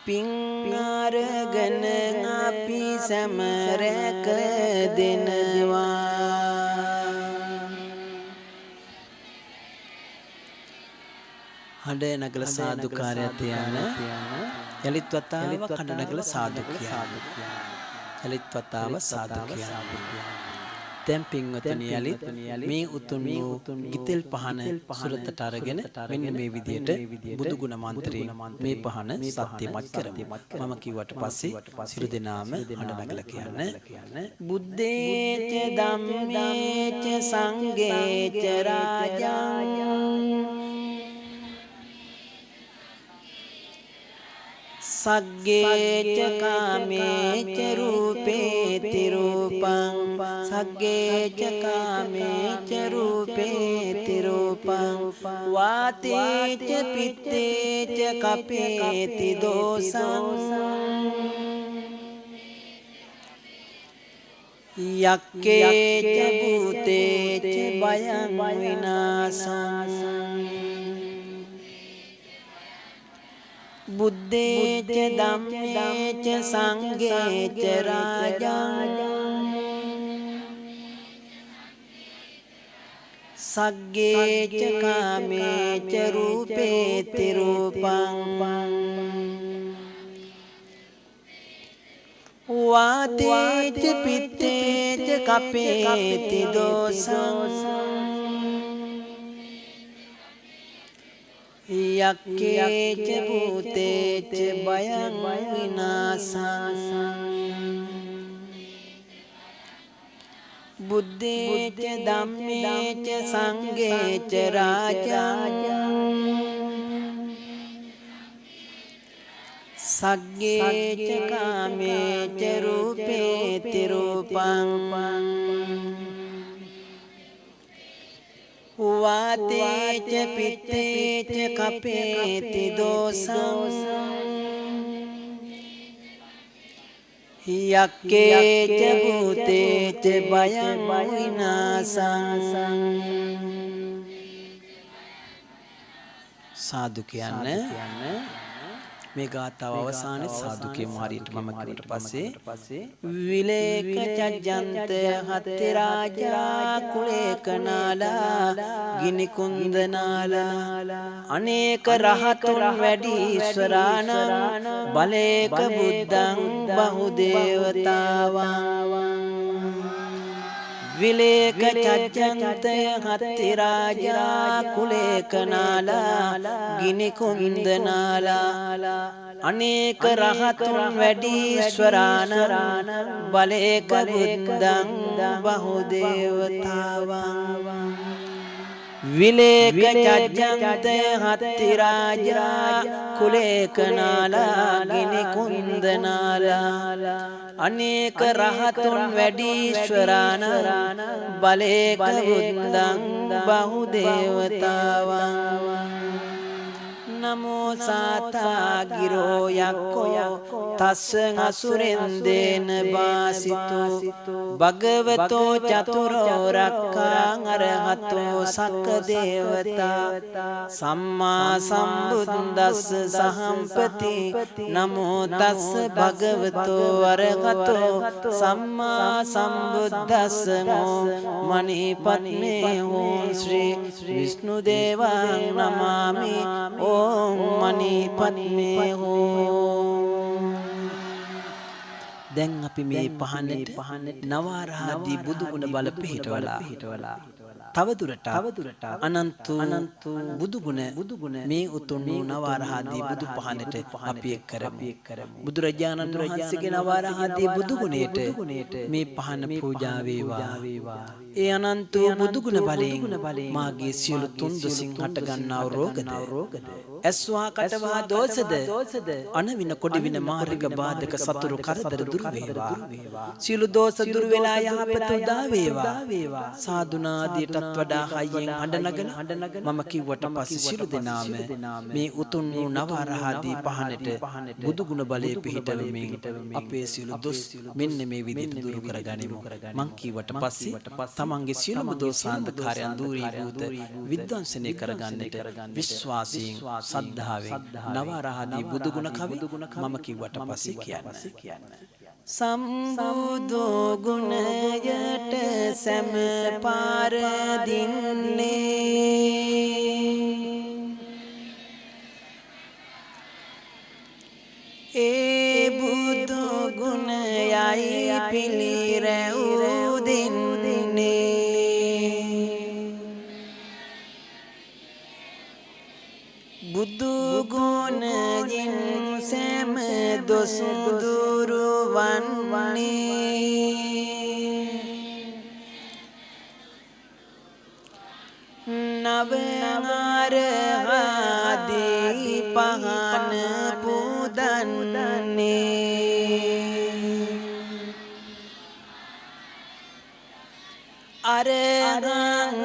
පින් අරගෙන අපි සැමරක දෙනවා හඬ නගල සාදුකාරයත් යන යලිත් වතාව කඩ නගල සාදු කියා යලිත් වතාව සාදු කියා දැන් පින්වතුනි යලිත් මේ උතුම් වූ ගිතෙල් පහන සුරතට අරගෙන මෙන්න මේ විදියට බුදු ගුණ මන්ත්‍රයෙන් මේ පහන සත්‍යමත් කරමු මම කිව්වට පස්සේ සියලු දෙනාම හඬ නගල කියන්න බුද්දේච ධම්මේච සංඝේච රාජං සග්ගේච කාමේච රූපේති රූපං සග්ගේච කාමේච රූපේති රූපං වාතේච පිත්තේච කපේති දෝසං යක්කේච භූතේච භයං විනාසං බුද්දේච ධම්මේච සංඝේච රාජං සග්ගේච කාමේච රූපේති රූපං වාතේච පිත්තේච කපේති දෝසං යක්කේච භූතේච භයං විනාසං බුද්දේච ධම්මේච සංඝේච රාජං සග්ගේච කාමේච රූපේති රූපං වාතේච පිත්තේච කපේති දෝසං යක්කේච භූතේච භයං විනාසං සාදු කියන්න මේ ගාථාව අවසානයේ සාදු කියමු හරියට මම කිව්වට පස්සේ විලේක චජ්ජන්ත හත්ති රාජා කුලේකනාලා ගිනි කුන්දනාලා අනේක රහතුන් වැඩි ඊශ්වරානං බලේක බුද්ධං බහුදේවතාවං විලේක චජ්ජන්ත හත්ති රාජා කුලේකනාලා ගිනි කුන්දනාලා අනේක රහතුන් වැඩි ඊශ්වරානං බලේක බුද්ධං බහුදේවතාවං විලේක චජ්ජන්ත හත්ති රාජා කුලේකනාලා ගිනි කුන්දනාලා අනේක රහතුන් වැඩි ඊශ්වරානං බලේක බුද්ධං බහුදේවතාවං නමෝ සාතා ගිරෝ යක්කෝ තස්ස අසුරෙන්දේන වාසිතෝ භගවතෝ චතුරෝ රක්ඛං අරහතෝ සක්ක දේවතා සම්මා සම්බුද්දස්ස සහම්පති නමෝ තස්ස භගවතෝ අරහතෝ සම්මා සම්බුද්දස්ස මණි පත්මේ ඕම් ශ්‍රී විෂ්ණු දේවං නමාමි ඕම් මණි පත්මේ ඕම්. දැන් අපි මේ පහනට නවආරාදී බුදු ගුණ බල පිහිටවලා තවදුරටත් අනන්ත බුදු ගුණ මේ උතුම් නවආරාදී බුදු පහනට අපි එක් කරමු. බුදුරජාණන් වහන්සේගේ නවආරාදී බුදු ගුණයට මේ පහන පූජා වේවා. ඒ අනන්ත බුදු ගුණ බලයෙන් මාගේ සියලු තුන් දුසින් හට ගන්නා රෝගද ඇස්වා කටවා දෝෂද අනවින කොඩි වින මාර්ග බාධක සතුරු කරදර දුරු වේවා. සියලු දෝෂ දුරු වෙලා යහපත උදා වේවා. සාදුනාදීටත් වඩා හයියෙන් හඬ නගන මම කිව්වට පස්සේ සියලු දෙනාම මේ උතුම් වූ නවආරාදී පහනට බුදු ගුණ බලයේ පිහිටවමින් අපේ සියලු දොස් මෙන්න මේ විදිහට දුරු කරගනිමු. මං කිව්වට පස්සේ තමන්ගේ සියලුම දෝෂාන්ධකාරයන් දූරීභූත විද්වංසනය කරගන්නට විශ්වාසයෙන් සද්ධාවෙන් නවආරාදී බුදු ගුණ කවි මම කිව්වට පස්සේ කියන්න. සම්බුදු ගුණයට සෑම පාර දින්නේ ඒ බුදු ගුණයයි පිළිරැව් දෙන්නේ බුදු ගුණයෙන් සෑම දොස් දුරු වන්නේ නවආරාදී පහන පුදන්නේ අරහං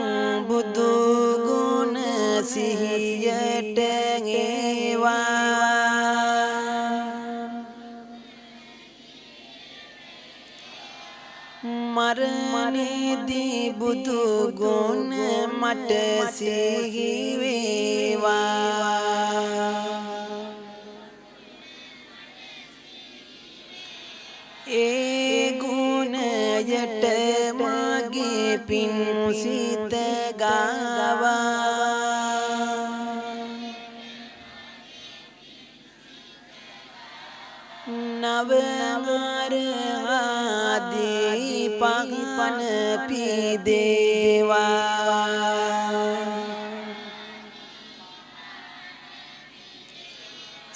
බුදු ගුණ සිහියට ඒවා මරණේදී බුදු ගුණ මට සිහි වේවා. ඒ ගුණයට මගේ පින් සිත ගාවා නවආරාදී පහන පිදේවා.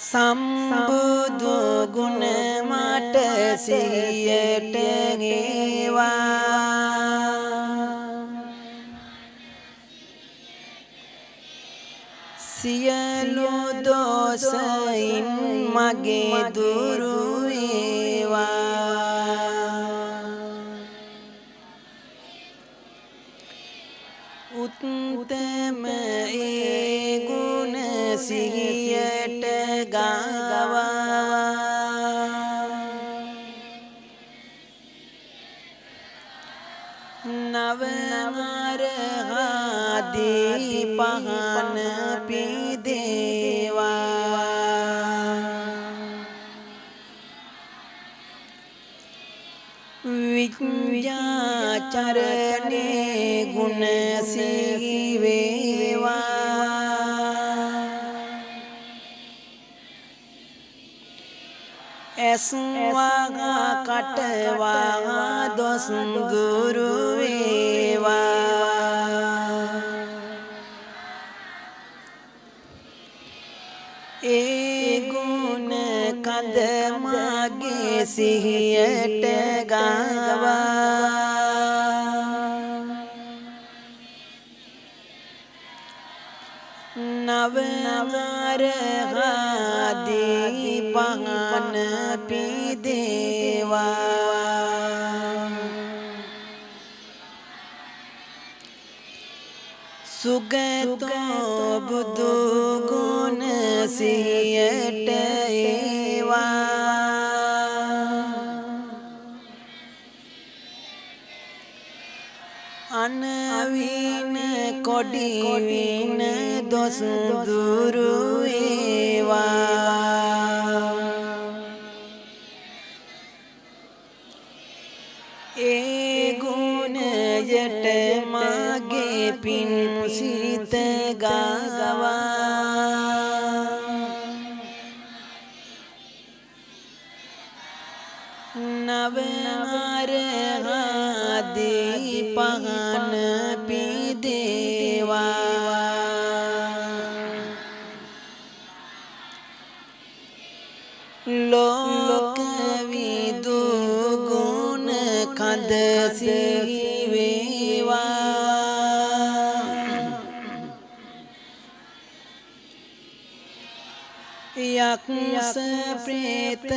සම්බුදු ගුණ මට සිහියට ඒවා සියලු දෝෂයින් මගේ දුරු වේවා. උත්තම ඒ ගුණ සිහියට ගාවා නවආරාදී පහන පිදේවා. විඤ්ඤාචරණේ ගුණ සිහි වේවා. ඇස්වා කටවා දොස් දුරු වේවා. ඒ ගුණ කඳ මගේ සිහියට ගාවා නවආරාදී පහන පිදේවා. සුගතෝ බුදු ගුණ සිහියට ඒවා අනවින කොඩි වින දොස් දුරු ඒවා ඒ ගුණයට මගේ පින් සිත ගාවා නවනරහදී පහන පිදේවා ලෝක විදු ගුණ කඳ සිහිවේවා යක්ෂ ප්‍රේත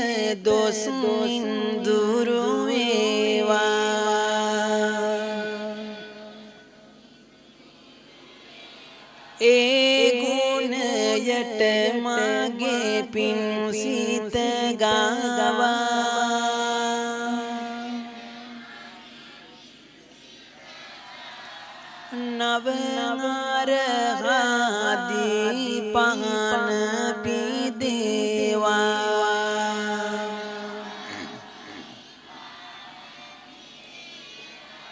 දොස් දුරු වේවා ඒ ගුණයට මගේ පින් සිත ගාවා නවනරහදී පහන පිදේවා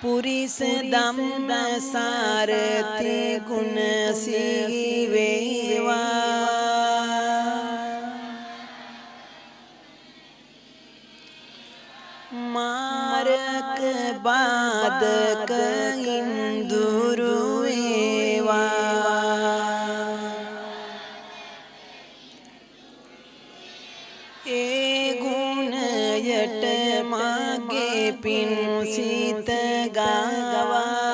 පුරිස ධම්ම සාරති ගුණ සිහිවේවා මාරක බාධක ඉන්දුරු වේවා ඒ ගුණයට මගේ පින් සිත ගාවා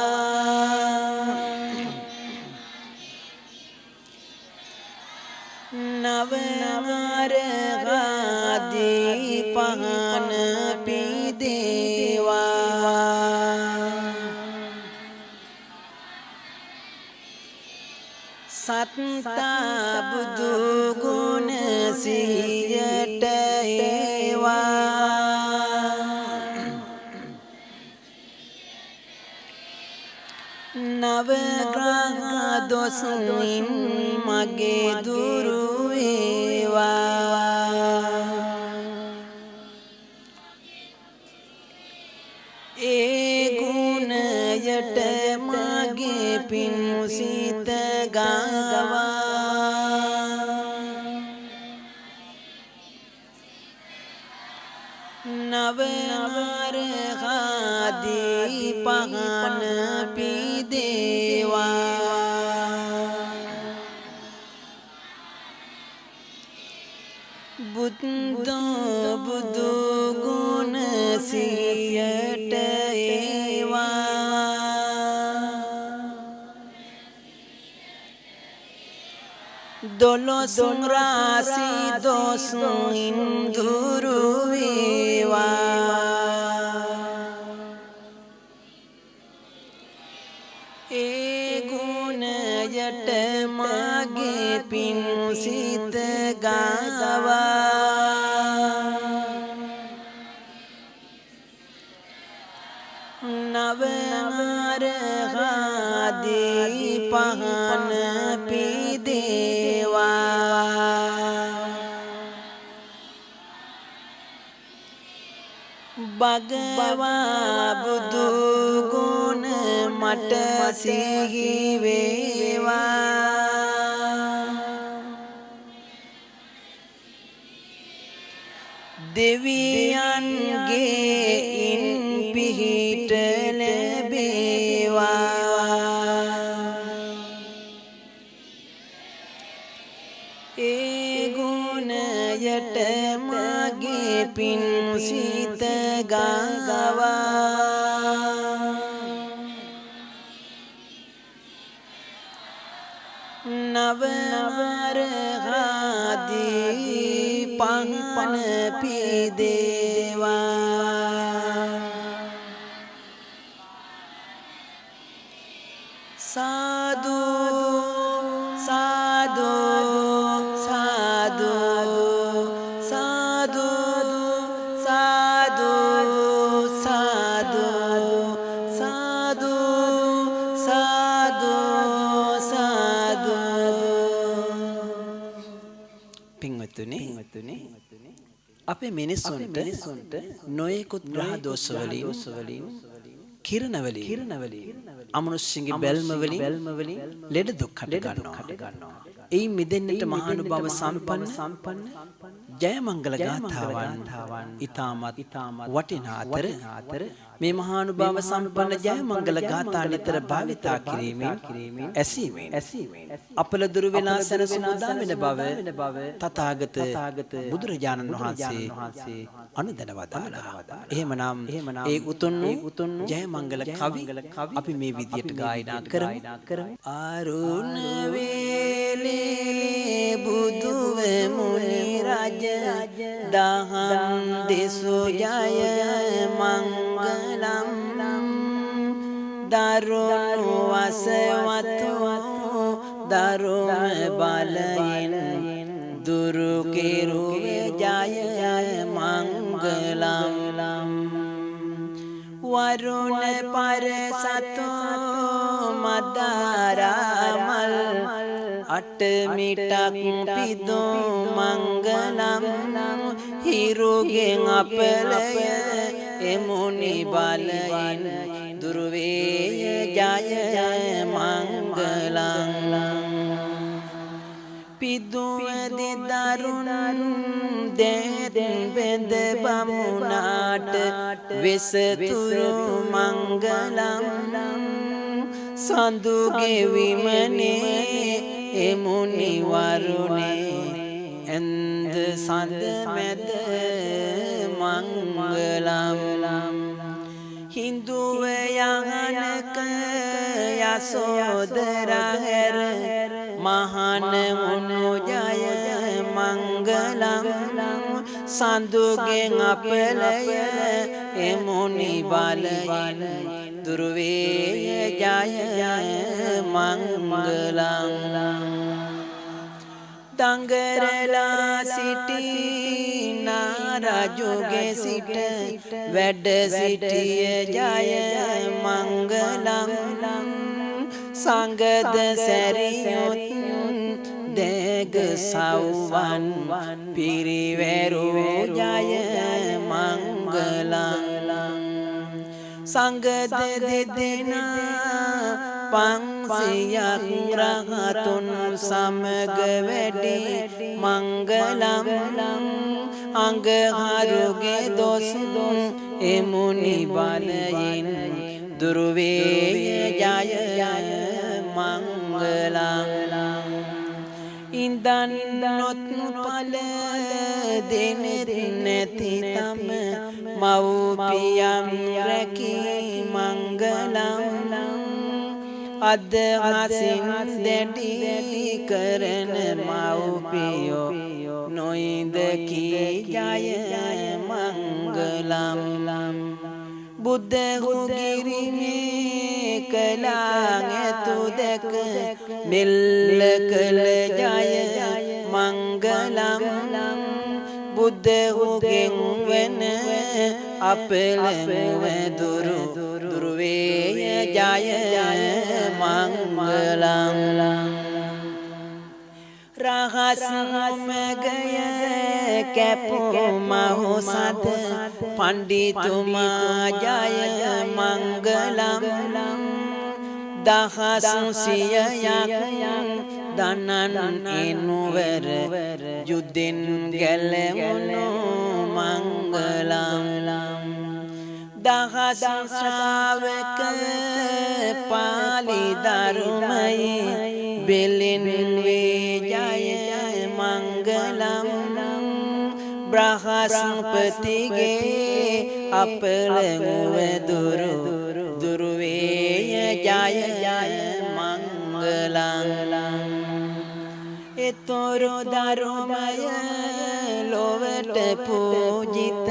නවනරහදී පහන පිදේවා සත්තා බුදු ගුණ සිහියට ඒවා නවග්‍රහ දොස්මින් මගේ දුරු වේවා ඒ ගුණයට මගේ පින් සිත ගාවා නවනරහදී පහන පිදේවා බුදු ගුණ සිහියට ඒවා දොළොසුන් රාසි දොස්මින් දුරු වේවා ඒ ගුණයට මගේ පින් සිත ගාවා නවනරහදී පහන පිදේවා භගවා බුදු ගුණ මට සිහිවේවා දෙවියන්ගේ ඉන් පිහිට ලැබේවා ඒ ගුණයට මගේ පින් සිත ගාවා නවනරහදී පහන පිදේවා සාදු සාදු සාදු පින්වත්නි අපේ මිනිස්සුන්ට නොයෙකුත් ග්‍රහ දෝෂ වලින් කිරණ වලින් අමනුෂ්‍යගේ බැල්ම වලින් ලෙඩ දුක් හට ගන්නවා. ඒ මිදෙන්නට මහානුභාව සම්පන්න ජයමංගල ගාථාවන් ඊ타මත් වටිනා අතර මේ මහානුභාව සම්පන්න ජයමංගල ගාථා නිතර භාවිතා කිරීමෙන් ඇසීමෙන් අපල දුරු වෙලා සැනසුමුදා වෙන බව තථාගත බුදුරජාණන් වහන්සේ අනුදැන වදාළා. එහෙමනම් ඒ උතුම් ජයමංගල කවි අපි මේ විදියට ගායනා කරමු. අරුණ වේලේ බුදුව මුනි රජ දහම් දෙසු ජය මංගලම් දරුණු වසවතු දරුණ බලයෙන් දුරු කෙරුවේ ජය මංගලම් වරුණ පරසතු මදාරාමල් අට මිටක් පිදු මංගලම් හිරුගෙන් අපලය එමුනි බලයෙන් දුර්වේ ජය මංගලම් පිදුවදි දරුණ දෙත් බෙද බමුණාට වෙසතුරු මංගලම් සඳු ගෙවිමනේ එමුනි වරුණේ ඇන්ද සඳ මැද මංගලම් හින්දුව යහනක යසෝදරා හැර මහාන උණු ජය මංගලම් සඳුගෙන් අපලය එමුනි බලයෙන් දුර්වේ ජය මංගලම් දඟරලා සිටි නාරජුගේ සිට වැඩ සිටිය ජය මංගලම් සංගද සැරියොත් දෙග සව්වන් පිරිවැරු ජය මංගලම් සංගද දෙදෙනා 500ක් රහතුන් සමග වැඩි මංගලම් අංගහරුගේ දොස් එමුනි බලයෙන් දුර්වේ ජය මංගලම් ඉන්දන් නොත් පල දෙනෙත් නැති තම මව්පියන් රැකී මංගලම් අද හසින් දැඩි කරන මව්පියෝ නොයිදකී ජය මංගලම් බුද්ධ ගිරිමේ කලාං ඇතු දැක මෙල්ල කළ ජය මංගලම් බුද්ධ හුගෙන් වෙන අපලම දුර්වේ ජය මංගලම් රහස් මගය කැපෝ මහෝසත පණ්ඩිතුමා ජය මංගලම් දහස් සියයක් දනන් එනුවර යුද්ධෙන් ගැලවුණු මංගලම් දහස් ශ්‍රාවක පාලි ධර්මයි බෙලෙන් වේ ජය මංගලම් බ්‍රහස්පතිගේ අපලමුව දුර්වේ ජය මංගලම් එතොරු ධර්මය ලොවට පූජිත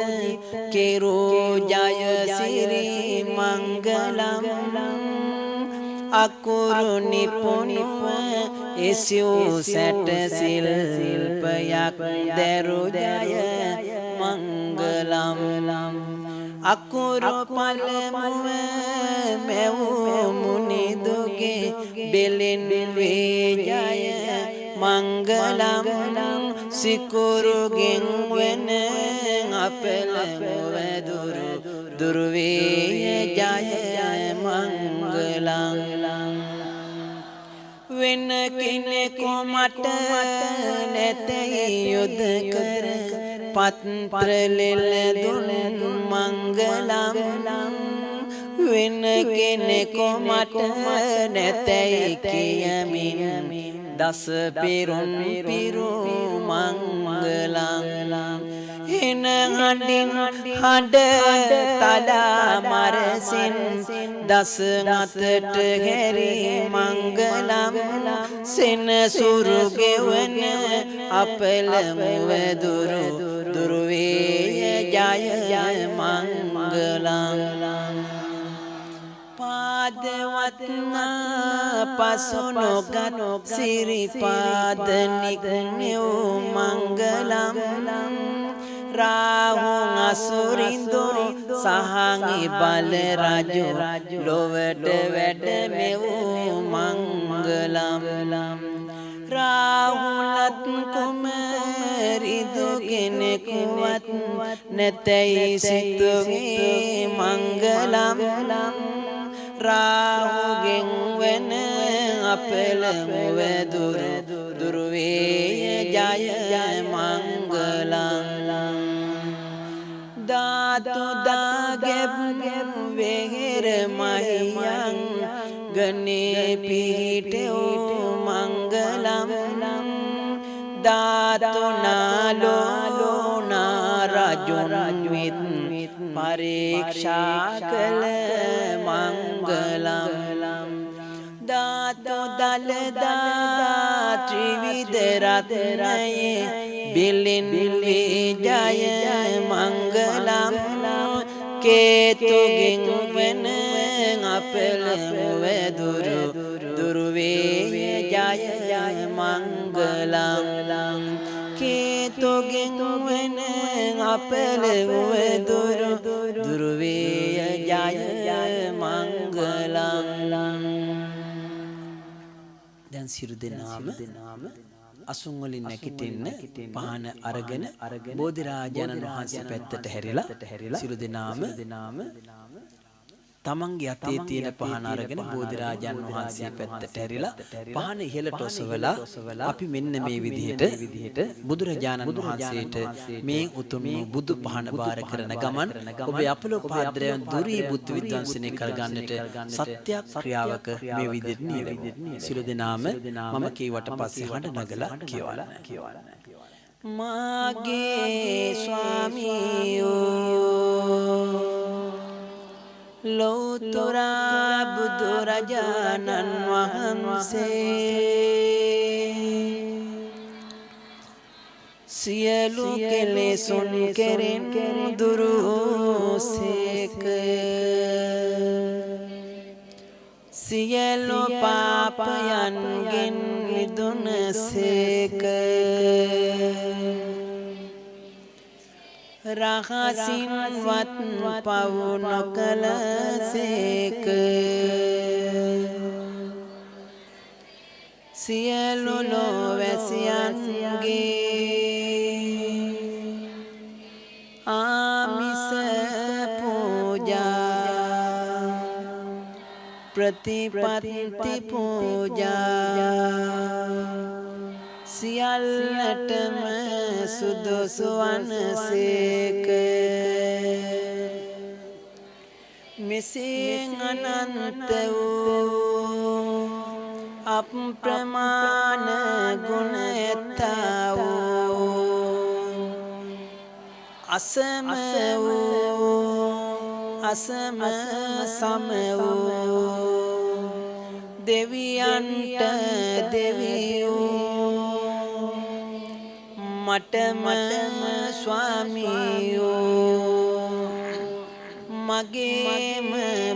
කෙරෝ ජය සිරි මංගලම් අකුරු නිපුණුව එසියෝ සැට ශිල්පයක් දැරු ජය මංගලම් අකුරු පළමුව මෙව් මුනිදුගේ බෙලෙන් වේ ජය මංගලම් සිකුරුගෙන් වෙන අපල මුවදුරු දුර්වේ ජය මංගලම් වෙන කෙනෙකු මට නැතයි යුද කර පත්‍ර ලෙල දුන් මංගලම් වෙන කෙනෙකු මට නැතයි කියමින් දස පෙරුන් පිරු මංගලම් එන හඬින් හඬ තලා මරසින් දස අතට හැරි මංගලම් සෙනසුරු ගෙවන අපල මුවදුරු දුර්වේ ජය මංගලම් පාදවත්නා පසුනොගත් සිරිපාද නිග්නෙව් මංගලම් රාහුන් අසුරින්දු සහඟි බල රජු ලොවට වැඩමෙවූ මංගලම් රාහුලත් කුමරිදු කෙනෙකුවත් නැතැයි සිතුවේ මංගලම් රාහුගෙන් වෙන අපල මුවදුරු දුර්වේ ජය මංගලම් දාතු දාගෙබ් වෙහෙර මහියන් ගනේ පිහිටෙව් මංගලම් දාතු නාලෝ නාරජුන් විත් පරීක්ෂා කළ මංගලම් දාතු දලදා ත්‍රිවිධ රත්නයේ බිලින් විජය මංගලම් කේතුගෙන් වෙන අපල මුවදුරු දුර්වේ ජය මංගලම් කේතුගෙන් වෙන අපල මුවදුරු දුර්වේ ජය මංගලම් දැන් සිරු දෙනාම අසුන් වලින් නැගිටින්න පහන අරගෙන බෝධිරාජානන් වහන්සේ පැත්තට හැරිලා සිරු දෙනාම තමන්ගේ අතේ තියෙන පහන අරගෙන බෝධිරාජානන් වහන්සේ පැත්තට හැරිලා පහන ඉහළට ඔසවලා අපි මෙන්න මේ විදිහට බුදුරජාණන් වහන්සේට මේ උතුම් බුදු පහන බාර කරන ගමන් ඔබේ අපලෝපාද්‍රයන් දුරී බුද්ධ විද්වංසනය කරගන්නට සත්‍යක්‍රියාවක මේ විදිහට නියැලෙමු. සියලු දෙනාම මම කීවට පස්සේ හඬ නගලා කියවන්න. මාගේ ස්වාමියෝ ලෝතුරා බුදුරජාණන් වහන්සේ සියලු කෙලෙසුන් කෙරෙන් දුරුසේක සියලු පාපයන්ගෙන් මිදුනසේක රහසින්වත් පව් නොකළසේක සියලු ලෝවැසියන්ගේ ආමිස පූජා ප්‍රතිපත්ති පූජා සියල්ලටම සුදුසු වනසේක මෙසේ අනන්ත වූ අප්‍රමාණ ගුණ ඇත්තා වූ අසම වූ අසම සම වූ දෙවියන්ට දෙවියෝ මටම ස්වාමියෝ මගේම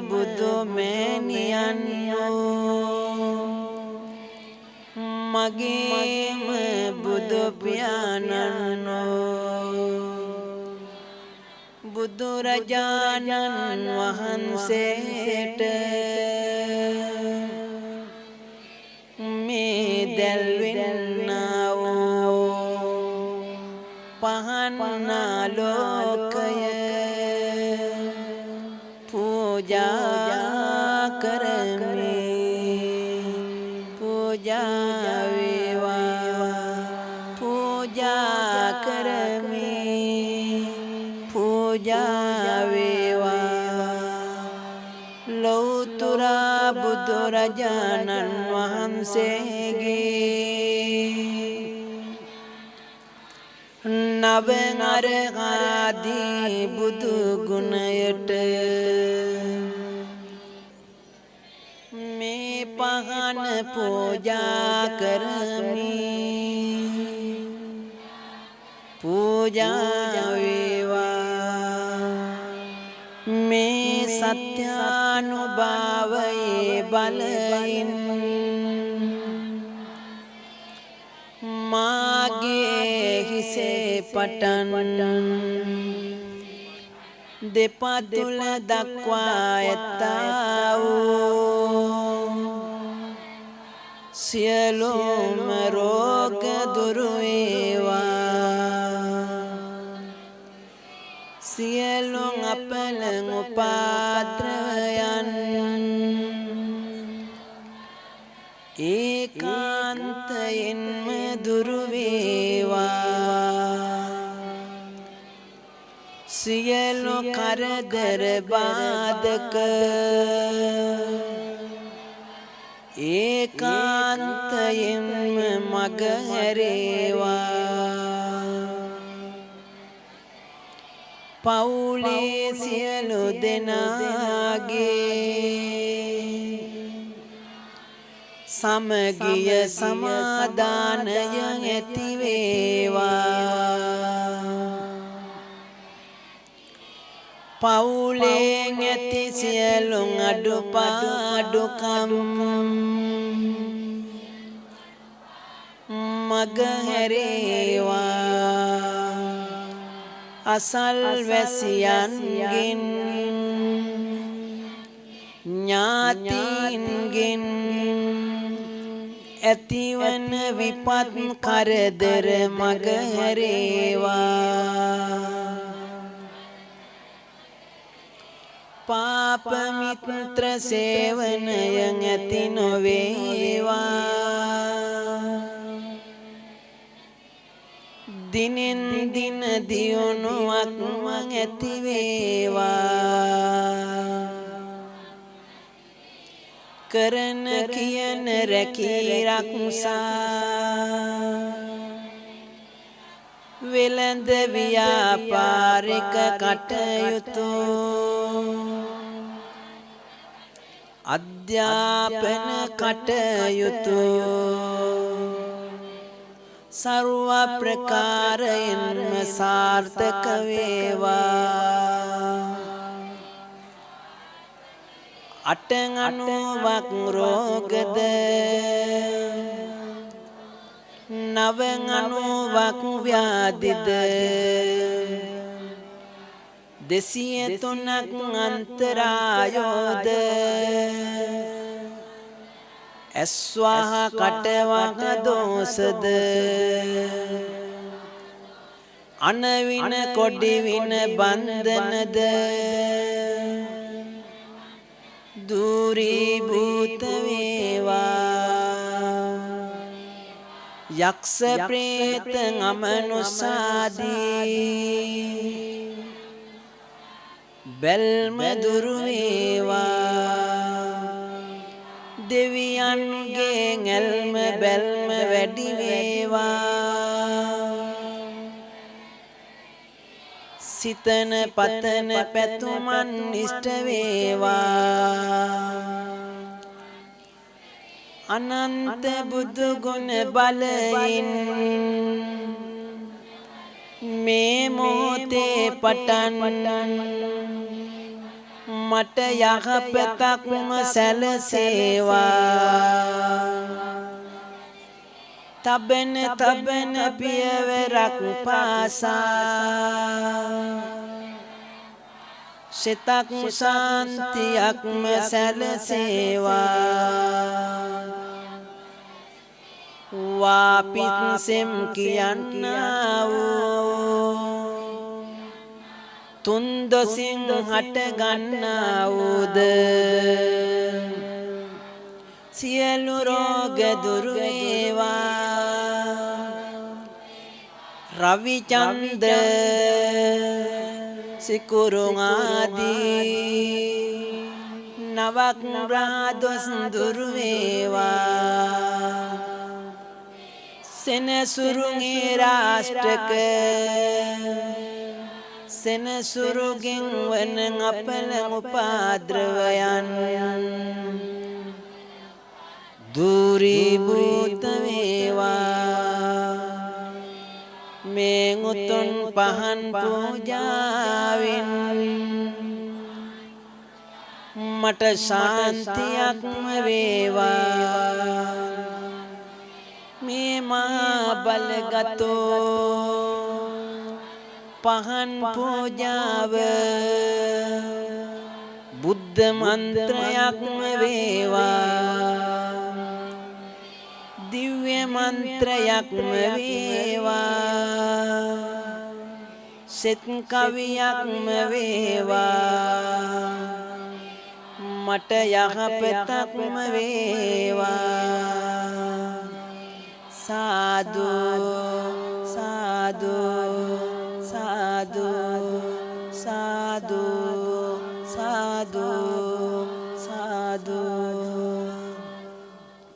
බුදු මෑණියන්යෝ මගේම බුදු පියාණන්යෝ බුදුරජාණන් වහන්සේට මේ දැල්වෙන්න පහන්නා ලෝකය පූජා කරමි පූජා වේවා පූජා කරමි පූජා වේවා ලෞතර බුදුරජාණන් වහන්සේගේ නවනරකාදී බුදු ගුණයට මේ පහන පූජා කරමි පූජා වේවා මේ සත්‍යානුභාවයේ බලයෙන් මාගේ හිසේ පටන් දෙපතුල දක්වා ඇත්තා වූ සියලුම රෝග දුරු වේවා සියලු අපල උපාද්‍රයන් ඒකාන්තයෙන්ම දුරු වේවා සියලු කරදර බාධක ඒකාන්තයෙන්ම මග හැරේවා පවුලේ සියලු දෙනාගේ සමගිය සමාදානය ඇති වේවා පවුලේ ඇති සියලු අඩුපාඩුකම් මග හැරේවා අසල්වැසියන්ගෙන් ඥාතීන්ගෙන් ඇතිවන විපත් කරදර මග හැරේවා පාප මිත්‍ර සේවනයෙන් ඇති නොවේවා දිනෙන් දින දියුණුවක්ම ඇති වේවා කරන කියන රැකී රක්සා වෙළඳ ව්‍යාපාරික කටයුතු අධ්‍යාපන කටයුතු सर्व प्रकारයෙන්ම සාර්ථක වේවා අටඟනුවක් රෝගද නවඟනුවක් ව්‍යාධිද 203ක් අන්තරායෝද ඇස්වාහ කටවහ දෝසද අනවින කොඩිවින බන්ධනද දුරීභූත වේවා යක්ෂ ප්‍රේත අමනුසාදී බැල්ම දුරු වේවා දෙවියන්ගේ ඇල්ම බැල්ම වැඩි වේවා සිතන පතන පැතුමන් ඉෂ්ට වේවා අනන්ත බුදු ගුණ බලයෙන් මේ මොහොතේ පටන් මට යහපතක්ම සැලසේවා තබන තබන පියවරක් පාසා සිතක් ශාන්තියක්ම සැලසේවා වාපිත්සෙම් කියන්නා වූ තුන් දොසින් හට ගන්නා වූද සියලු රෝග දුරු වේවා රවි චන්ද සිකුරුන් ආදී නවක් රාදොස් දුරු වේවා සෙනසුරුගේ රාෂ්ට්‍රක සෙනසුරුගෙන් වන අපල උපාද්‍රවයන් දුරීභූත වේවා මේ උතුම් පහන් පූජාවෙන් මට ශාන්තියක්ම වේවා මේ මහා බලගතෝ පහන් පූජාව බුද්ධ මන්ත්‍රයක්ම වේවා දිව්‍ය මන්ත්‍රයක්ම වේවා සෙත් කවියක්ම වේවා මට යහපතක්ම වේවා සාදු සාදු සාදු සාදු සාදු සාදු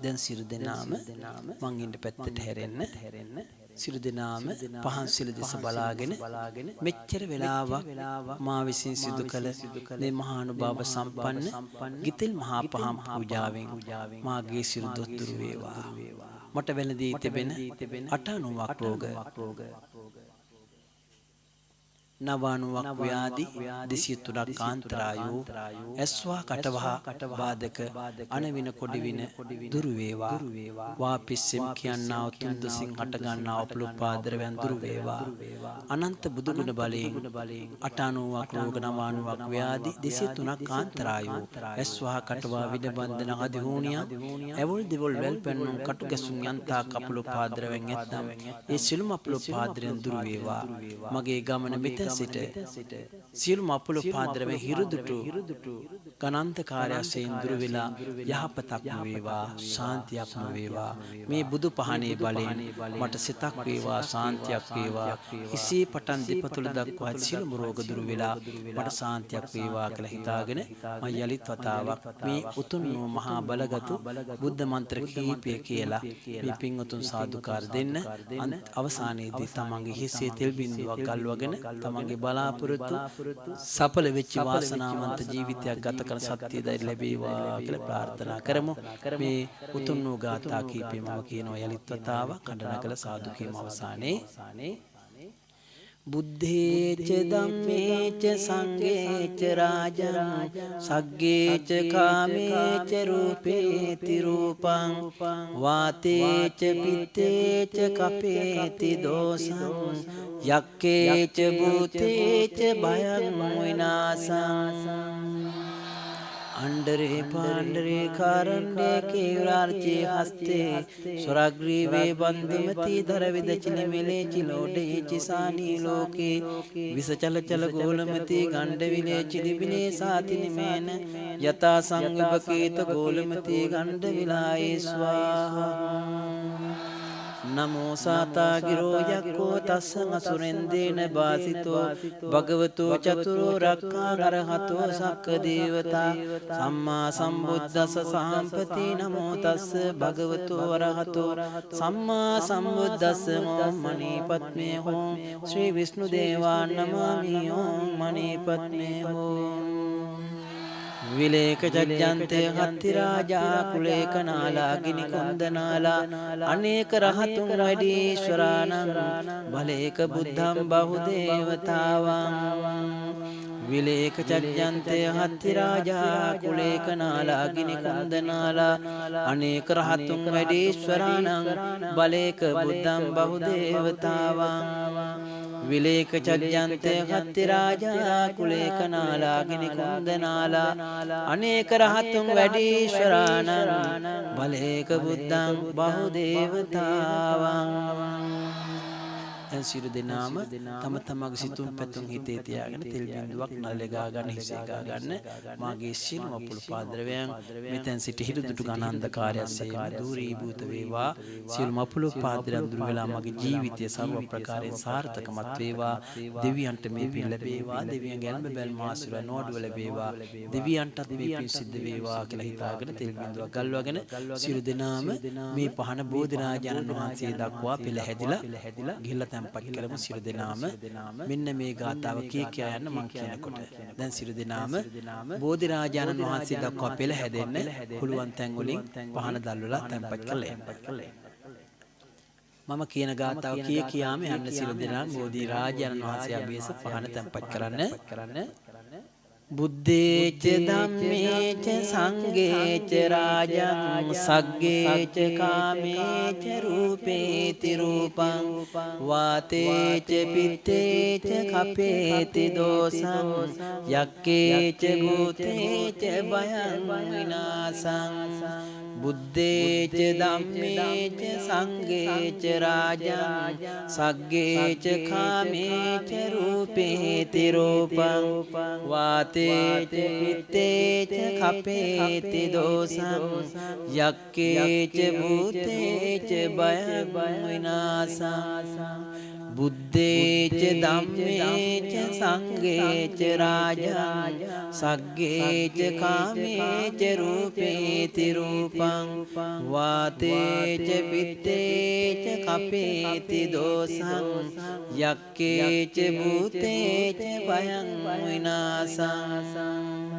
දැන් සියලු දෙනාම මං ඉන්න පැත්තට හැරෙන්න සියලු දෙනාම පහන් සිල් දෙස බලාගෙන මෙච්චර වෙලාවක් මා විසින් සිදු කළ මේ මහානුභාව සම්පන්න ගිතෙල් මහා පහන් පූජාවෙන් මාගේ සියලු දොස් දුරු වේවා මට වෙනදී තිබෙන 89ක් රෝග නවානුවක් ව්‍යාධි 203ක් කාන්තරායෝ ඇස්වා කටවහ බාධක අනවින කොඩිවින දුරු වේවා වාපිස්සෙම් කියන්නා උතුම් දසින් හට ගන්නා අපලෝපාදරයන් දුරු වේවා අනන්ත බුදුගුණ බලයෙන් 89ක් රෝග නවානුවක් ව්‍යාධි 203ක් කාන්තරායෝ ඇස්වා කටවා විද බන්ධන ආදී හෝනියා ඇවොල් දෙවොල් වැල් පෙන්නුම් කටු ගැසුම් යන්තා අපලෝපාදරයන් ඇතම් ඒ සිළුම අපලෝපාදරයන් දුරු වේවා මගේ ගමන මෙත සිට සියලුම අපලෝපාදරයන් හිරුදුටු ගණන්තකාරයන් දුරු වෙලා යහපතක්ම වේවා ශාන්තියක්ම වේවා මේ බුදු පහනේ බලයෙන් මට සිතක් වේවා ශාන්තියක් වේවා හිසේ පටන් දෙපතුල දක්වා සියලුම රෝග දුරු වෙලා මට ශාන්තියක් වේවා කියලා හිතාගෙන මම යලිත් වතාවක් මේ උතුම් මහා බලගතු බුද්ධ මන්ත්‍ර කීපය කියලා මේ පින් උතුම් සාදුකාර දෙන්න අවසානයේදී තමන්ගේ හිසේ තෙල් බිඳුවක් ගල්වගෙන තමන්ගේ බලාපොරොත්තු සඵල වෙච්ච වාසනාවන්ත ජීවිතයක් ගත කරන සත්‍ය ධෛර්ය ලැබේවා කියලා ප්‍රාර්ථනා කරමු. මේ උතුම් වූ ගාථා කීපය මම කියනවා යලිත් වතාවක් කඩන කළ සාදු කීම අවසානයේ බුද්ධේච ධම්මේච සංඝේච රාජං සග්ගේච කාමේච රූපේති රූපං වාතේච පිත්තේච කපේති දෝසං යක්කේච භූතේච භයං විනාසං अंडरे पांडरे कारण्डे केवलार्चे हस्ते स्वराग्रीवे बंधुमती धरविद चिलिमिले चिलोडे चिसानी लोके विसचल चल गोलमती गंडविले चिलिबिले सातिनिमेन यथा संविभकेत गोलमती गंडविलाये स्वाहा नमो साता गिरो यक्को तस्सं असुरेंदेन बासितो भगवतो चतुरो रक्खा अरहतो सक्क देवता सम्मा सम्बुद्धस्स साम्पति नमो तस्स भगवतो अरहतो सम्मा सम्बुद्धस्स ओम मणि पद्मे ओम श्री विष्णुदेवा नमामि ओम मणि पद्मे ओम विलेक जज्जन्ते हत्तिराजा कुलेक नाला गिनि कुंदनाला अनेक रहतुं वैदीश्वरानं भलेक बुद्धं बहुदेवतावां विलेक जज्जन्ते हत्तिराजा कुलेक नाला गिनि कुंदनाला अनेक रहतुं वैदीश्वरानं भलेक बुद्धं बहुदेवतावां विलेक चज्जन्ते हत्तिराजा कुलेक नाला गिनि कुंदनाला अनेक रहतुं वैदीश्वरानं भलेक बुद्धं बहुदेवतावां දැන් සියලු දෙනාම තම තමගේ සිතුම් පැතුම් හිතේ තියාගෙන තෙල් බිඳුවක් නළලේ ගා ගන්න හිසේ ගා ගන්න මාගේ සියලුම අපුල පාදරවයන් මෙතෙන් සිට හිරු දුටු ගණ අන්ධකාරයස්සේ දුරීභූත වේවා සියලුම අපුල පාදරයන් දුර වෙලා මගේ ජීවිතය සර්ව ප්‍රකාරයෙන් සාර්ථකමත් වේවා දෙවියන්ට මේ පින් ලැබේවා දෙවියන්ගේ ඇල්ම බැල්ම ආශිර්වාද නෝඩුව ලැබේවා දෙවියන්ටත් මේ පින් සිද්ධ වේවා කියලා හිතාගෙන තෙල් බිඳුවක් ගල්වගෙන සියලු දෙනාම මේ පහන බෝධිරාජානන් වහන්සේ දක්වා පෙළ හැදිලා ගිහිල්ලා තැන්පත් කරමු සියලු දෙනාම මෙන්න මේ ගාථාව කී කියා යන්න මම කියනකොට දැන් සියලු දෙනාම බෝධිරාජානන් වහන්සේ දක්වා පෙළ හැදෙන්න පුළුවන් තැන් වලින් පහන දැල්වලා තැන්පත් කළේ මම කියන ගාථාව කී කියාම යන්න සියලු දෙනාම බෝධිරාජානන් වහන්සේ අභියස පහන තැන්පත් කරන්න බුද්දේච ධම්මේච සංඝේච රාජං සග්ගේච කාමේච රූපේති රූපං වාතේච පිත්තේච කපේති දෝසං යක්කේච භූතේච භයං විනාසං බුද්දේච ධම්මේච සංඝේච රාජං සග්ගේච කාමේච රූපේති රූපං වාතේච පිත්තේච කපේති දෝසං යක්කේච භූතේච භයං විනාසං බුද්දේච ධම්මේච සංඝේච රාජං සග්ගේච කාමේච රූපේති රූපං වාතේච පිත්තේච කපේති දෝසං යක්කේච භූතේච භයං විනාසං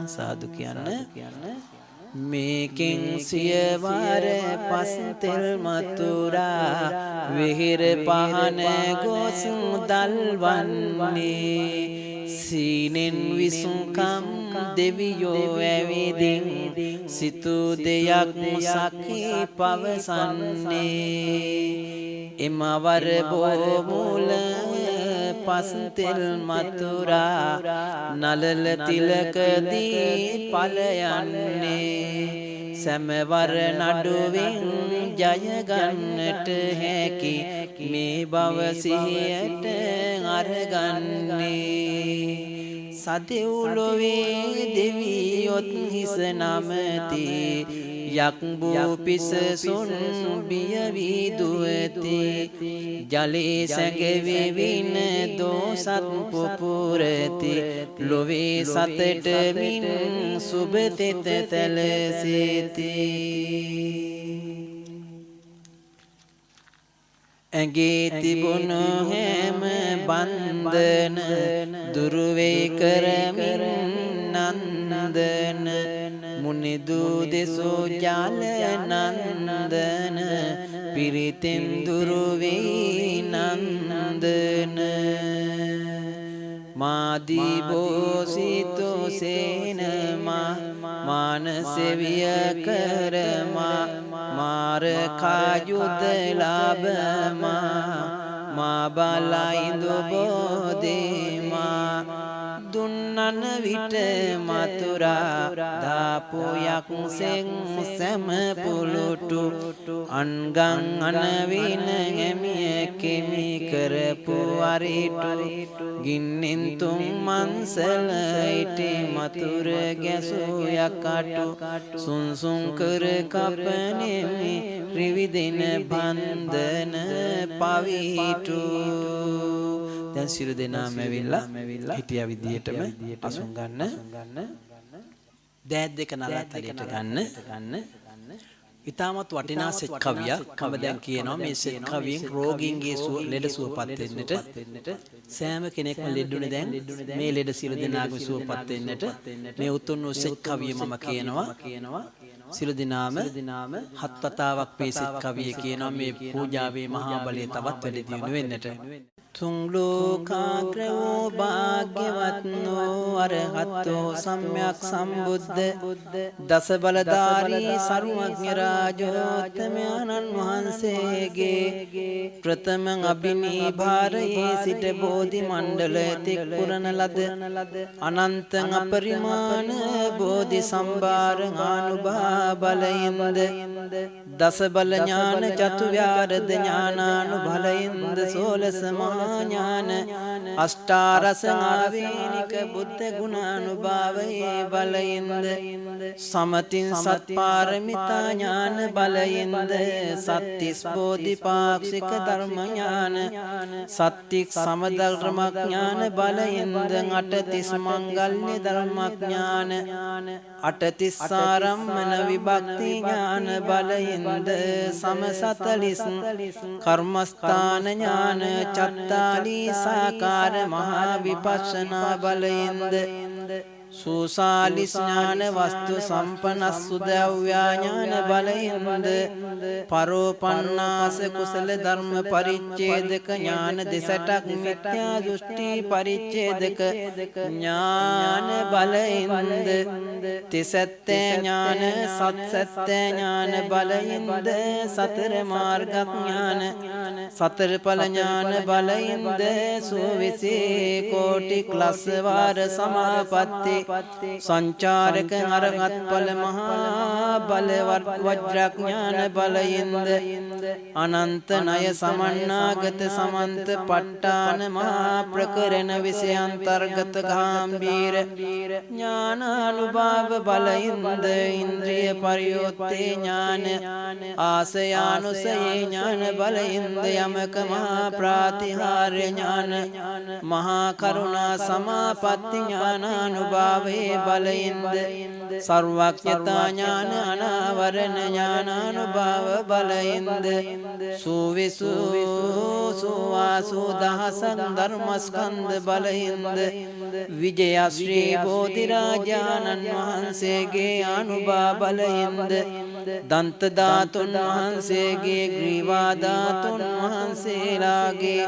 සාදු කියන්න මේකෙන් සියවර පස්තෙල් මතුරා විහිර පහන ගොස් දල්වන්නේ සීනෙන් විසුකම් දෙවියෝ ඇවිදින් සිතු දෙයක් සකී පවසන්නේ එමවර බෝමුල පස්තෙල් මතුරා නලල තිලකදී පලයන්නේ සැමවර නඩුවෙන් ජයගන්නට හැකි මේ බව සිහියට අරගන්නේ සදෙව්ලොවේ දෙවියොත් හිස නමති යක්බෝ පිසසුන් බිය වී දුවති ජලේ සැඟවෙවින දෝසත් පුපුරති ලොවේ සතට මින් සුබතෙත තැලසෙති ඇගේ තිබුණු හැම බන්ධන දුරුවේ කරමින් නන්දන මුනිදු දෙසෝ ජාල නන්දන පිරිතෙන් දුරුවේ නන්දන මාදී බෝසිතෝ සේනමා මානසෙවිය කරමා මාර කායුද ලාභමා මා බලයිඳු බෝධිමා දුන්නන විට මතුරා දාපුයක් සෙන් සැම පුලුටු අන්ගං අනවින ඇමිය කෙමි කරපු අරිටු ගින්නෙන් තුන් මන්සල ඉටි මතුර ගැසූ යකටු සුන්සුන් කර කපනෙමි රිවිදින බන්ධන පවිටු දැන් සියලු දෙනාම ඇවිල්ලා හිටිය විදියටම අසුන් ගන්න දෑත් දෙක නලත් හරියට ගන්න ඉතාමත් වටිනා සෙත් කවියක් මම දැන් කියනවා මේ සෙත් කවියෙන් රෝගීන්ගේ ලෙඩ සුවපත් වෙන්නට සෑම කෙනෙක්ම ලෙඩුනේ දැන් මේ ලෙඩ සියලු දෙනාගේ සුවපත් වෙන්නට මේ උතුම් වූ සෙත් කවිය මම කියනවා සියලු දෙනාම හත් වතාවක් මේ සෙත් කවිය කියනවා මේ පූජාවේ මහා බලය තවත් වැඩි දියුණු වෙන්නට තුන් ලෝකාග්‍ර වූ භාග්‍යවත් වූ අරහතෝ සම්්‍යක් සම්බුද්ධ දස බලධාරී සර්වඥ රාජෝත්තමයන්න් වහන්සේගේ ප්‍රථම අභිනිභාරයේ සිට බෝධි මණ්ඩල තෙක් පුරන ලද අනන්ත අපරිමාණ බෝධි සම්භාර ආනුභා බලයෙන්ද දස බල ඥාන චතු ව්‍යාරද ඥානානුබලයෙන්ද සෝලස මහා සමා ඥාන අෂ්ටාරස ආවේනික බුද්ධ ගුණානුභාවයේ බලයෙන්ද සමතින් සත්පාරමිතා ඥාන බලයෙන්ද සත්‍තිස් බෝධිපාක්ෂික ධර්ම ඥාන සත්‍තික් සමධර්ම ඥාන බලයෙන්ද අටතිස් මංගල්‍ය ධර්ම ඥාන අටතිස් ආරම්මන විභක්ති ඥාන බලයෙන්ද සමසතලිස් කර්මස්ථාන ඥාන චත්තාලීසාකාර මහා විපස්සනා බලයෙන්ද සූසාලිස් ඥාන වස්තු සම්පනස් සුදව්‍යා ඥාන බලයෙන්ද පරෝපන්නාස කුසල ධර්ම පරිච්ඡේදක ඥාන දෙසටක් මිත්‍යා දෘෂ්ටි පරිච්ඡේදක ඥාන බලයෙන්ද තිසත්තේ ඥාන සත්සත්තේ ඥාන බලයෙන්ද සතර මාර්ග ඥාන සතර ඵල ඥාන බලයෙන්ද සුවිසී කෝටි ක්ලස් වාර සමාපatti සංචාරක අරහත් ඵල මහා බලවත් වජ්‍රඥාන බලයෙන්ද අනන්ත ණය සමන්නාගත සමන්ත ප ဋ ාණ මහා ප්‍රකරණ විෂයාන්තර්ගත ගාම්භීර ඥානානුභාව බලයෙන්ද ඉන්ද්‍රිය පරියෝත්තේ ඥාන ආසයානුසයේ ඥාන බලයෙන්ද යමක මහා ප්‍රාතිහාර්ය ඥාන මහා කරුණා සමාපatti ඥානානුභාවයේ බලයෙන්ද සර්වඥතා ඥාන අනාවරණ ඥානානුභාව බලයෙන්ද සූවිසු සුවාසු දහසක් ධර්මස්කන්ධ බලයෙන්ද විජය ශ්‍රී බෝධිරාජානන් වහන්සේගේ අනුභව බලයෙන්ද දන්ත ධාතුන් වහන්සේගේ ග්‍රීවා ධාතුන් වහන්සේලාගේ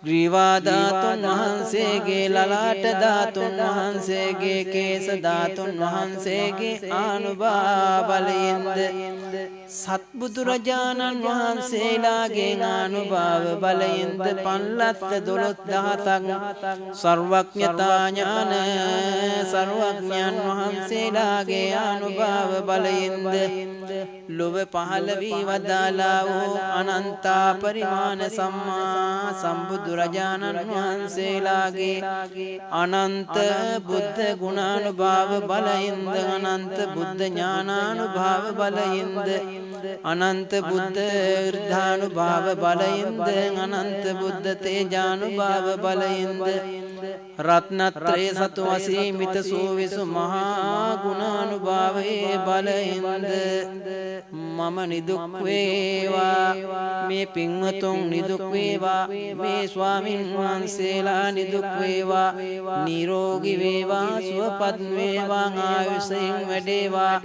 ග්‍රීවා ධාතුන් වහන්සේගේ ලලාට ධාතුන් වහන්සේගේ කේස ධාතුන් වහන්සේගේ ආනුභාව බලයෙන්ද සත්බුදුරජාණන් වහන්සේලාගේ ආනුභාව බලයෙන්ද පන්ලත් 12000ක් සර්වඥතා ඥාන සර්වඥයන් වහන්සේලාගේ ආනුභාව බලයෙන්ද ලොව පහළ වී වදාලා වූ අනන්ත පරිමාණ සම්මා සම්බුදුරජාණන් වහන්සේලාගේ අනන්ත බුද්ධ ගුණානුභාව බලයෙන්ද අනන්ත බුද්ධ ඥානානුභාව බලයෙන්ද අනන්ත බුද්ධ ඍද්ධානුභාව බලයෙන්ද අනන්ත බුද්ධ තේජානුභාව බලයෙන්ද රත්නත්‍රේ සතු අසීමිත සෝවිසු මහා ගුණානුභාවයේ බලයෙන්ද මම නිදුක් වේවා මේ පින්වතුන් නිදුක් වේවා මේ ස්වාමින් වහන්සේලා නිදුක් වේවා නිරෝගී වේවා සුවපත් වේවා ආයුෂයෙන් වැඩේවා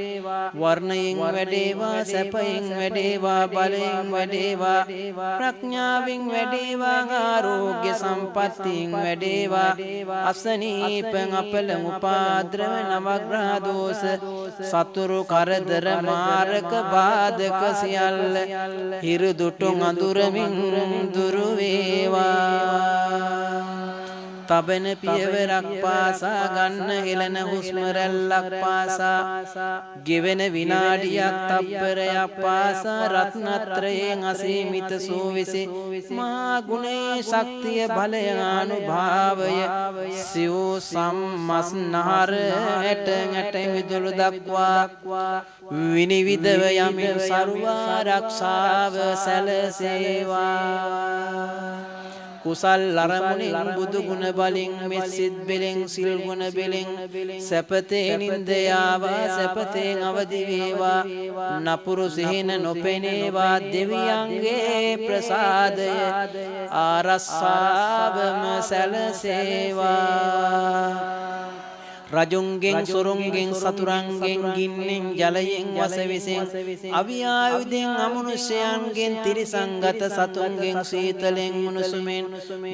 වර්ණයෙන් වැඩේවා සැපයෙන් වැඩේවා බලයෙන් වැඩේවා ප්‍රඥාවෙන් වැඩේවා ආරෝග්‍ය සම්පත්තියෙන් වැඩේවා අසනීපං අපල උපාද්‍රව නවග්‍රහ දෝෂ සතුරු කරදර මාරක බාධක සියල්ල හිරු දුටුන් අඳුරමින් දුරු වේවා තබන පියවරක් පාසා ගන්න හෙළන හුස්ම රැල්ලක් පාසා ගෙවෙන විනාඩියක් තප්පරයක් පාසා රත්නත්‍රයෙන් අසීමිත සෝවිසි මහා ගුණේ ශක්තිය බලය අනුභවය සිව් සම්මස්නහර ඇට ඇට විදුලු දක්වා විනිවිදව යමින් සර්ව ආරක්ෂාව සැලසේවා කුසල් අරමුණින් බුදු ගුණ බලින් මෙසිත බෙලෙන් සිල් ගුණ බෙලෙන් සැපතේ නින්දයාවා සැපතෙන් අවදි වේවා නපුරු සිහින නොපෙනේවා දෙවියන්ගේ ප්‍රසාදය ආරස්සාවම සැලසේවා රජුන්ගෙන් සොරුන්ගෙන් සතුරන්ගෙන් ගින්නෙන් ජලයෙන් වසවිසෙන් අවියායුධෙන් අමනුෂ්‍යයන්ගෙන් තිරිසංගත සතුන්ගෙන් සීතලෙන් උණුසුමෙන්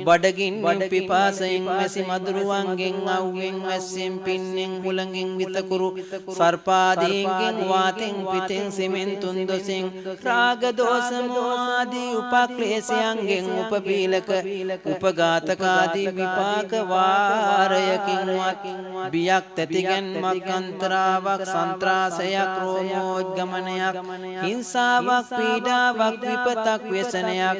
බඩගින්නෙන් පිපාසයෙන් මැසි මදුරුවන්ගෙන් අවුවෙන් වැස්සෙන් පින්නෙන් හුළඟින් විතකුරු සර්පාදීන්ගෙන් වාතෙන් පිතෙන් සෙමෙන් තුන්දොසෙන් රාග දෝෂ මෝහාදී උපක්ලේශයන්ගෙන් උපපීලක උපඝාතකාදී විපාක වාරයකින්වත් බියක් තැතිගැන්මක් අන්තරාවක් සන්ත්‍රාසයක් රෝමෝද්ගමනයක් හිංසාවක් පීඩාවක් විපතක් ව්‍යසනයක්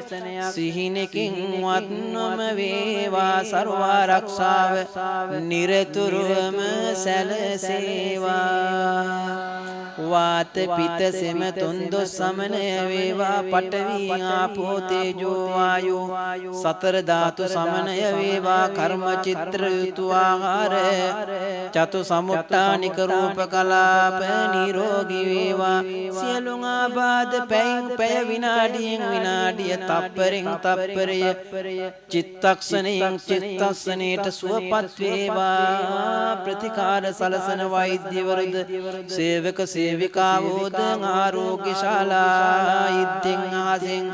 සිහිනකින් වත් නොම වේවා සර්වාරක්ෂාව නිරතුරුවම සැලසේවා වාත පිත සෙම තුන්දොස් සමනය වේවා පඨවි ආපෝ තේජෝ වායෝ සතර ධාතු සමනය වේවා කර්ම චිත්‍ර යුතු ආහාර චතු සමුට්ඨානික රූප කලාප නිරෝගී වේවා සියලුම ආබාධ පැයෙන් පැය විනාඩියෙන් විනාඩිය තප්පරෙන් තප්පරය චිත්තක්ෂණයෙන් චිත්තක්ෂණයට සුවපත් වේවා ප්‍රතිකාර සලසන වෛද්‍යවරුද සේවක සේවිකාවෝද ආරෝග්‍යශාලා ඉද්දෙන් ආසෙන්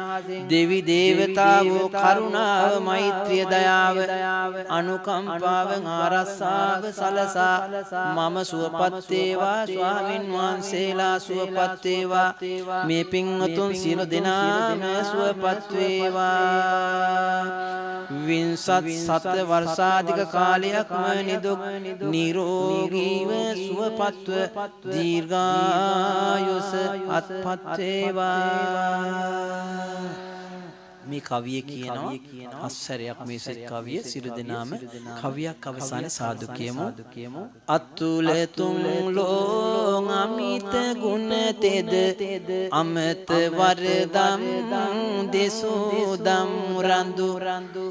දෙවි දේවතාවෝ කරුණාව මෛත්‍රිය දයාව අනුකම්පාව ආරස්සාව සලසා මම සුවපත් වේවා ස්වාමින් වහන්සේලා සුවපත් වේවා මේ පින්වතුන් සියලු දෙනාම සුවපත් වේවා වින්සත් සත වර්ෂාධික කාලයක්ම නිදුක් නිරෝගීව සුවපත්ව දීර්ඝායුෂ අත්පත් වේවා මේ කවිය කියනවා හස්සරයක් මේ සිත් කවිය සිරු දෙනාම කවියක් අවසානයේ සාදු කියමු අතුල තුන් ලෝං අමිත ගුණ තෙද අමත වරදම් දෙසෝදම් රඳු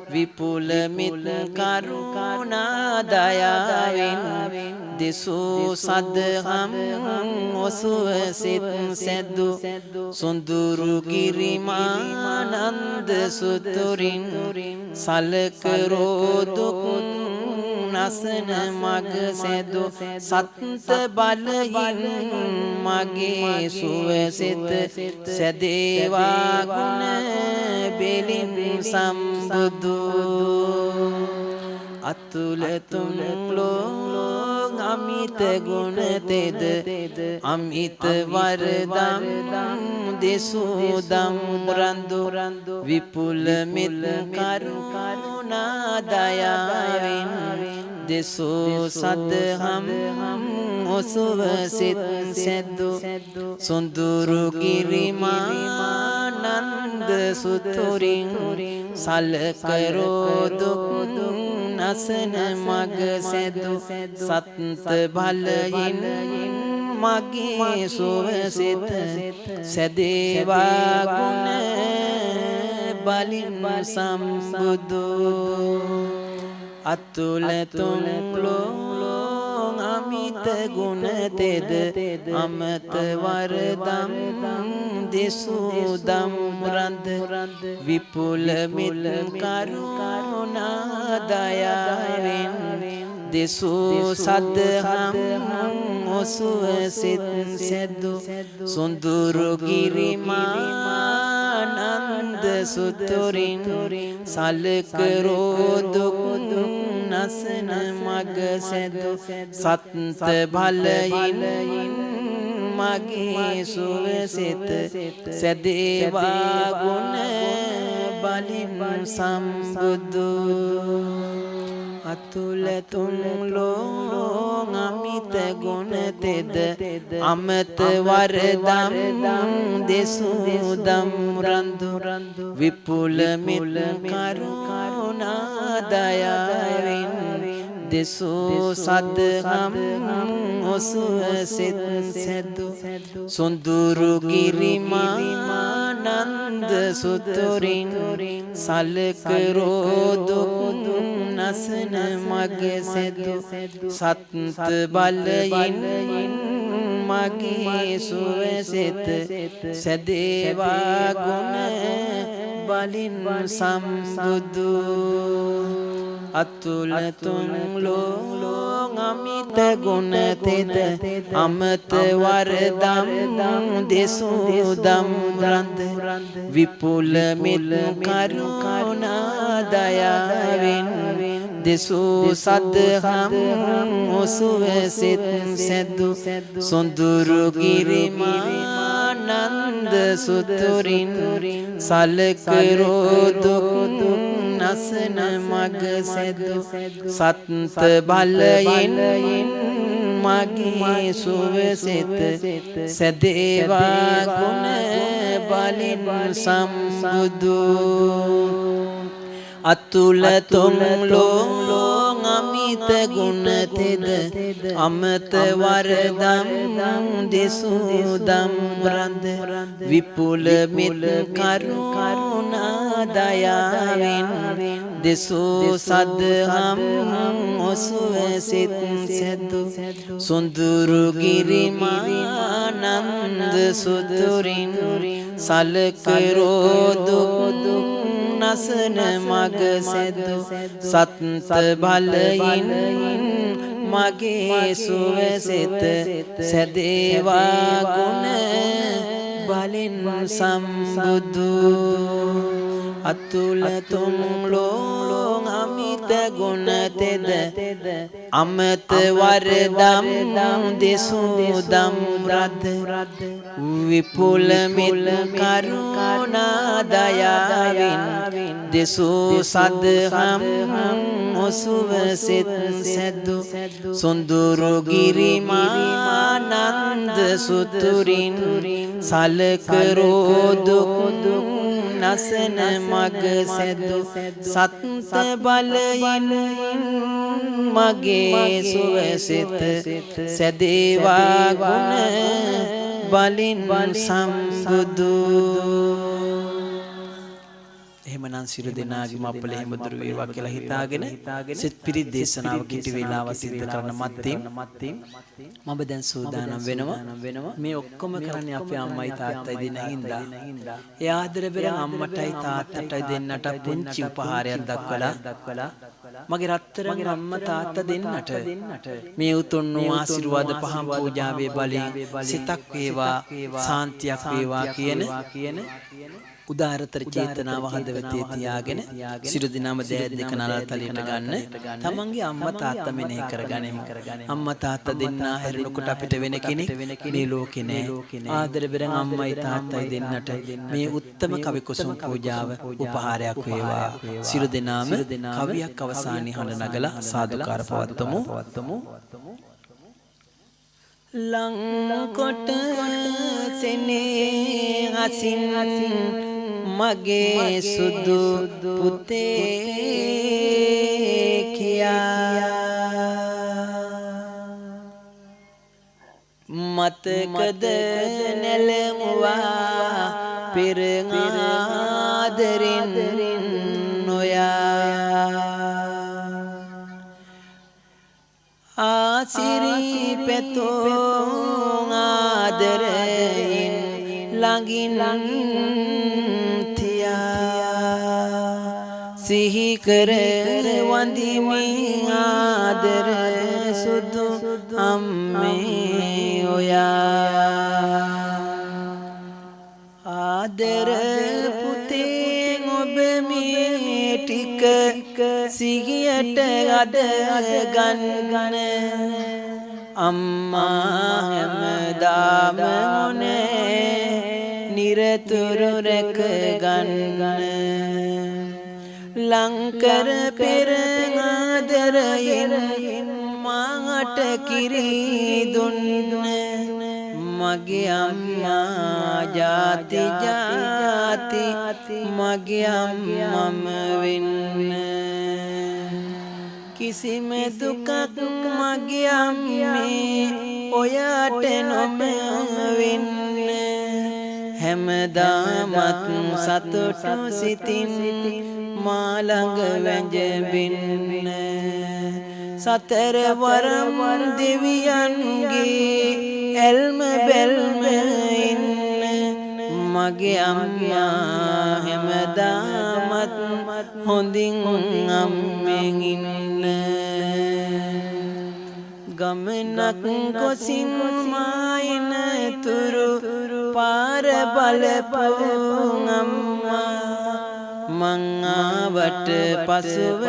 විපුල මිත් කරුණා දයාවෙන් දෙසෝ සදහම් ඔසුව සිත් සැදු සොඳුරු ගිරිමානන්ද සුතුරින් සලකරෝ දුක් නසන මග සැදු සත්ත බලයින් මගේ සුවසිත සැදේවා ගුණ බෙලින් සම්බුදු අතුල තුන් ලෝං අමිත ගුණ තෙද අමිත වරදම් දෙසෝදම් රඳු විපුල මිත් කරුණා දයාවෙන් දෙසෝ සදහම් ඔසුව සිත් සැදු සොඳුරු ගිරිමානන්ද සුතුරින් සලකරෝ දුක් නසන මග සැදු සත්ත බලයින් මගේ සුවසිත සැදේවා ගුණ බලින් සම්බුදු අතුල තුන් ලෝං අමිත ගුණ තෙද අමත වරදම් දෙසෝදම් රඳ විපුල මිත් කරුණා දයාවෙන් දෙසෝ සදහම් ඔසුව සිත් සැදු සොඳුරු ගිරිමානන්ද සුතුරින් සලකරෝ දුක් නසන මග සැදු සත්ත බලයින් මගේ සුවසිත සැදේවා ගුණ බලින් සම්බුදු අතුල තුන් ලෝං අමිත ගුණ තෙද අමත වරදම් දෙසෝදම් රඳු විපුල මිත් කරුණා දයාවෙන් දෙසෝ සදහම් ඔසුව සිත් සැදු සොඳුරු ගිරිමානන්ද සුතුරින් සලකරෝ දුක් නසන මග සැදු සත්ත බලයින් මගේ සුවසිත සැදේවා ගුණ බලින් සම්බුදු අතුල තුන් ලෝං අමිත ගුණ තෙද අමත වරදම් දෙසෝදම් රඳ විපුල මිත් කරුණා දයාවෙන් දෙසෝ සදහම් ඔසුව සිත් සැදු සොඳුරු ගිරිමානන්ද සුතුරින් සලකරෝ දුක් නසන මග සැදු සත් බලයෙන් මගේ සුවසිත සැදේවා ගුණ බලින් සම්බුදු අතුල තුම්ලෝ අමිත ගුණ තෙද අමත වරදම් දෙසුදම් රඳ විපුල මෙත් කරුණා දයාවෙන් දෙසූ සදහම් ඔසුව සිත් සැදු සොඳුරු ගිරිමානන්ද සුතුරින් සලකරෝදු නසන මග සැදු සත් බලයින් මගේ සුවසිත සැදේවා ගුණ බලින් සම්බුදු අතුල තුම්ලෝ අමිත ගුණ තෙද අමත වරදම් දෙසුදම් රද විපුල මෙත් කරුණා දයාවෙන් දෙසූ සදහම් ඔසුව සිත් සැදු සොඳුරු ගිරිමානන්ද සුතුරින් සලකරෝදු නසන මග සැදු සත් බලයින් මගේ සුවසිත සැදේවා ගුණ බලින් සම්බුදු එහෙමනම් සියලු දෙනාගේම අපල එහෙම දුර වේවා කියලා හිතාගෙන සිත පිරිත් දේශනාව කිටි වේලාව සිද්ධ කරන මත්තින් මම දැන් සූදානම් වෙනවා මේ ඔක්කොම කරන්නේ අපේ අම්මයි තාත්තයි දෙන හින්දා ඒ ආදර බෙර අම්මටයි තාත්තටයි දෙන්නට පුංචි උපහාරයක් දක්වලා මගේ රත්තරන් අම්මා තාත්තා දෙන්නට මේ උතුම් ආශිර්වාද පහම් පූජාවේ බලයෙන් සිතක් වේවා සාන්තියක් වේවා කියන උදාරතර චේතනාව හදවතේ තියාගෙන සියලු දිනම දෑත් දෙක නලල තලයට ගන්න තමන්ගේ අම්මා තාත්තා මෙනෙහි කරගනිමු අම්මා තාත්තා දෙන්නා හැරුණකොට අපිට වෙන කෙනෙක් මේ ලෝකේ නෑ ආදර බෙරන් අම්මයි තාත්තයි දෙන්නට මේ උත්තම කවි කුසුම් පූජාව උපහාරයක් වේවා සියලු දිනම කවියක් අවසානයේ හඬ නගලා සාදුකාර පවත්වමු ලංකොට සෙනේ හසින් මගේ සුදු පුතේ කියා මතකද නැලමුවා පෙර ආදරෙන් නොයා ආසිරි පෙතෝ ආදරයෙන් ළඟින් සිහි කර වඳිමි ආදර සුදු අම්මේ ඔයා ආදර පුතේ ඔබ මේ ටික සිහියට අද ගන්න අම්මා හැමදාම මොනේ නිරතුරු රැක ගන්න ලංකර පෙර ආදරයෙන් මාට කිරි දුන්න මගේ අම්මා ජාති ජාති මගේ අම්මම වෙන්න කිසිම දුකක් මගේ අම්මේ ඔයාට නොම වෙන්න හැමදාමත් සතුටු සිතින් මා ළඟ වැඳෙන්න සතර වරම් දෙවියන්ගේ එල්ම බැල්ම ඉන්න මගේ අම්මා හැමදාමත් හොඳින් අම්මෙන් ඉන්න ගමනක් ගොසින් මායන තුරු පාර බලපු අම්මා මං ආවට පසුව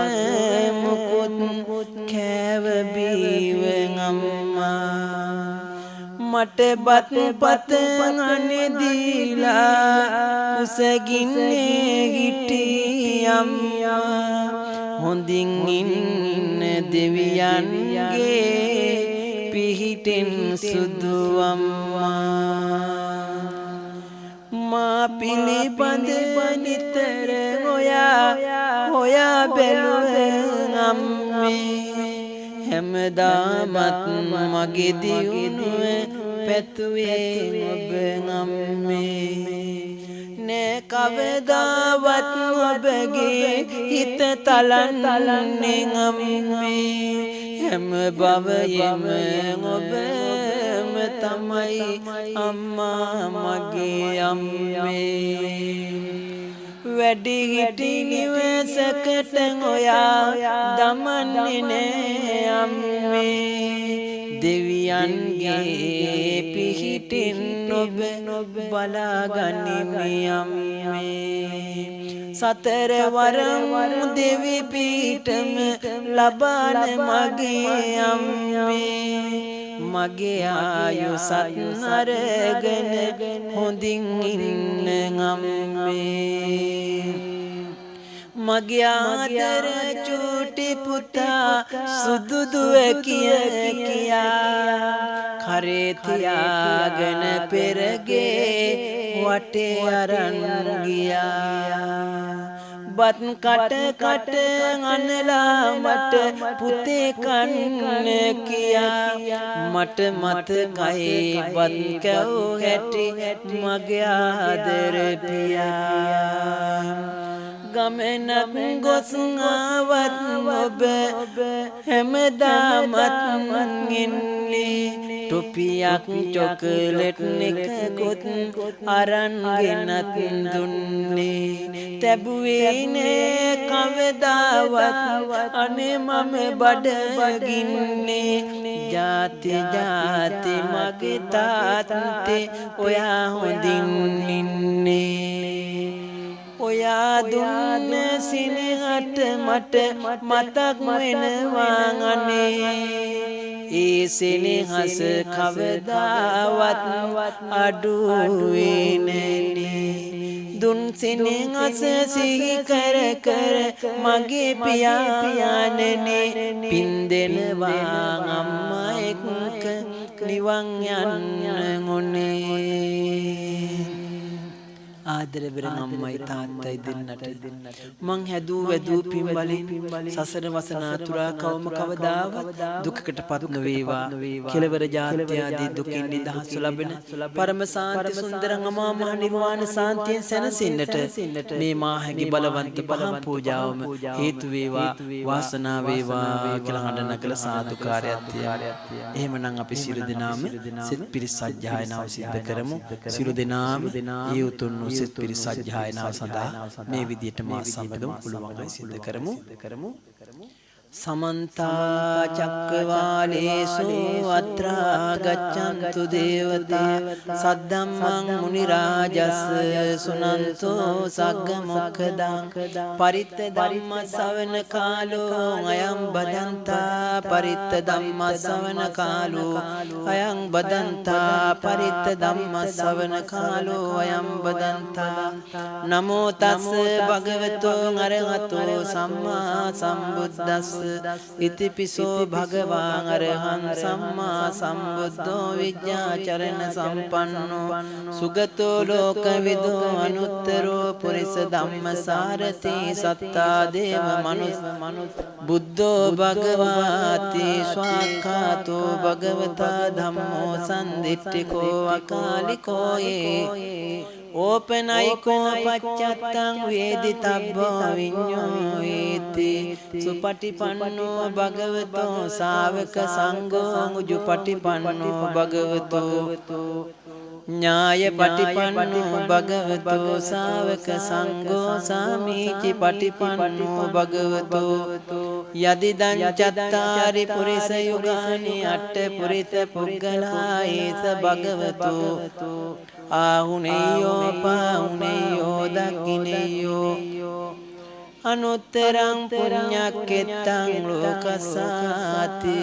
මුකුත් කෑව බීව අම්මා මට බත් පත අනෙදීලා කුසගින්නේ හිටි අම්මා හොඳින් ඉන්න දෙවියන්ගේ පිහිටෙන් සුදු අම්මා මා පිළිබඳ නිතර හොයා බැලුවේ අම්මේ හැමදාමත් මගේ දියුණුව පැතුවේ ඔබ අම්මේ නේ කවදාවත් ඔබගේ හිත තලන්නේ අම්මේ හැම භවයෙම ඔබම තමයි අම්මා මගේ අම්මේ වැඩි හිටි නිවසකට ඔයා දමන්නේ නෑ අම්මේ දෙවියන්ගේ පිහිටින් ඔබ බලාගනිමි අම්මේ සතර වරම් දෙවි පිහිටම ලබන මගේ අම්මේ මගේ ආයුසත් අරගෙන හොඳින් ඉන්න අම්මේ මගේ ආදර චූටි පුතා සුදු දුව කියා කරේ තියාගෙන පෙරගේ වටේ අරන් ගියා බත් කට අනලා මට පුතේ කන්න කියා මට මතකයි බත් කැව් හැටි මගේ ආදර පියා ගමනක් ගොස් ආවත් ඔබ හැමදාමත් ඉන්නේ ටොපියක් චොකලට් එකකුත් අරන් ගෙනත් දුන්නේ තැබුවේ නෑ කවදාවත් අනේ මම බඩගින්නේ ජාති මගේ තාත්තේ ඔයා හොඳින් ඉන්නේ ඔයා දුන්න සිනහට මට මතක් වෙනවා අනේ ඒ සෙනෙහස කවදාවත් අඩු වෙන්නේ දුන් සෙනෙහස සිහි කර මගේ පියාණනේ පින් දෙනවා අම්මා එක්ක නිවන් යන්න ඕනේ ආදර බෙරන් අම්මයි තාත්තයි දෙන්නට මං හැදූ වැදූ පින් බලෙන් සසර වසනාතුරා කවම කවදාවත් දුකකටපත් නොවේවා කෙලවර ජාත්‍ය ආදී දුකින් නිදහස් ලැබෙන පරම සාන්ති සුන්දරං අමා මහ නිර්වාණ සාන්තියෙන් සැනසෙන්නට මේ මාහැගේ බලවන්ත පහන් පූජාවම හේතු වේවා වාසනාව වේවා කියලා හඬ නගලා සාදුකාරයක් තියලා එහෙමනම් අපි සියලු දෙනාම සිත පිරිස සජ්ජායනාව සිද්ධ කරමු සියලු දෙනාම ඒ උතුම් සිත පිරිස සජ්ජායනාව සඳහා මේ විදියට මා සමගම පුළුවන් අය සිද්ධ කරමු समन्ता चक्रवालेषु अत्र गच्छन्तु देवता सद्धम्मं मुनिराजस्य सुनन्तो सग्गमोक्षदां परित्त धम्म सवन कालो अयं बदन्ता परित्त धम्म सवन कालो अयं बदन्ता परित्त धम्म सवन कालो अयं बदन्ता नमो तस् भगवतो अरहतो सम्मा सम्बुद्धस्स इतिपिसो भगवान् अरहं सम्मा सम्बुद्धो विद्याचरण सम्पन्नो सुगतो लोकविदो अनुत्तरो पुरुष धम्मसारथि सत्ता देव मनुष्य बुद्धो भगवाति स्वाख्यातो भगवता धम्मो सन्दिट्ठिको अकालिको ये ओपनाइको पच्चत्तं वेदितब्बो विඤ්ඤෝති सुपटिपन्नो भगवतो सावक संघो उजुपटिपन्नो भगवतो न्याय पटिपन्नो भगवतो सावक संघो सामीचि पटिपन्नो भगवतो यदिदं चत्तारि पुरुष युगानि अट्ठ पुरुष पुग्गलायेस भगवतो आहुनेयो पाहुनेयो दक्षिणेयो अनुत्तरं पुण्यकेत्तं लोकसाति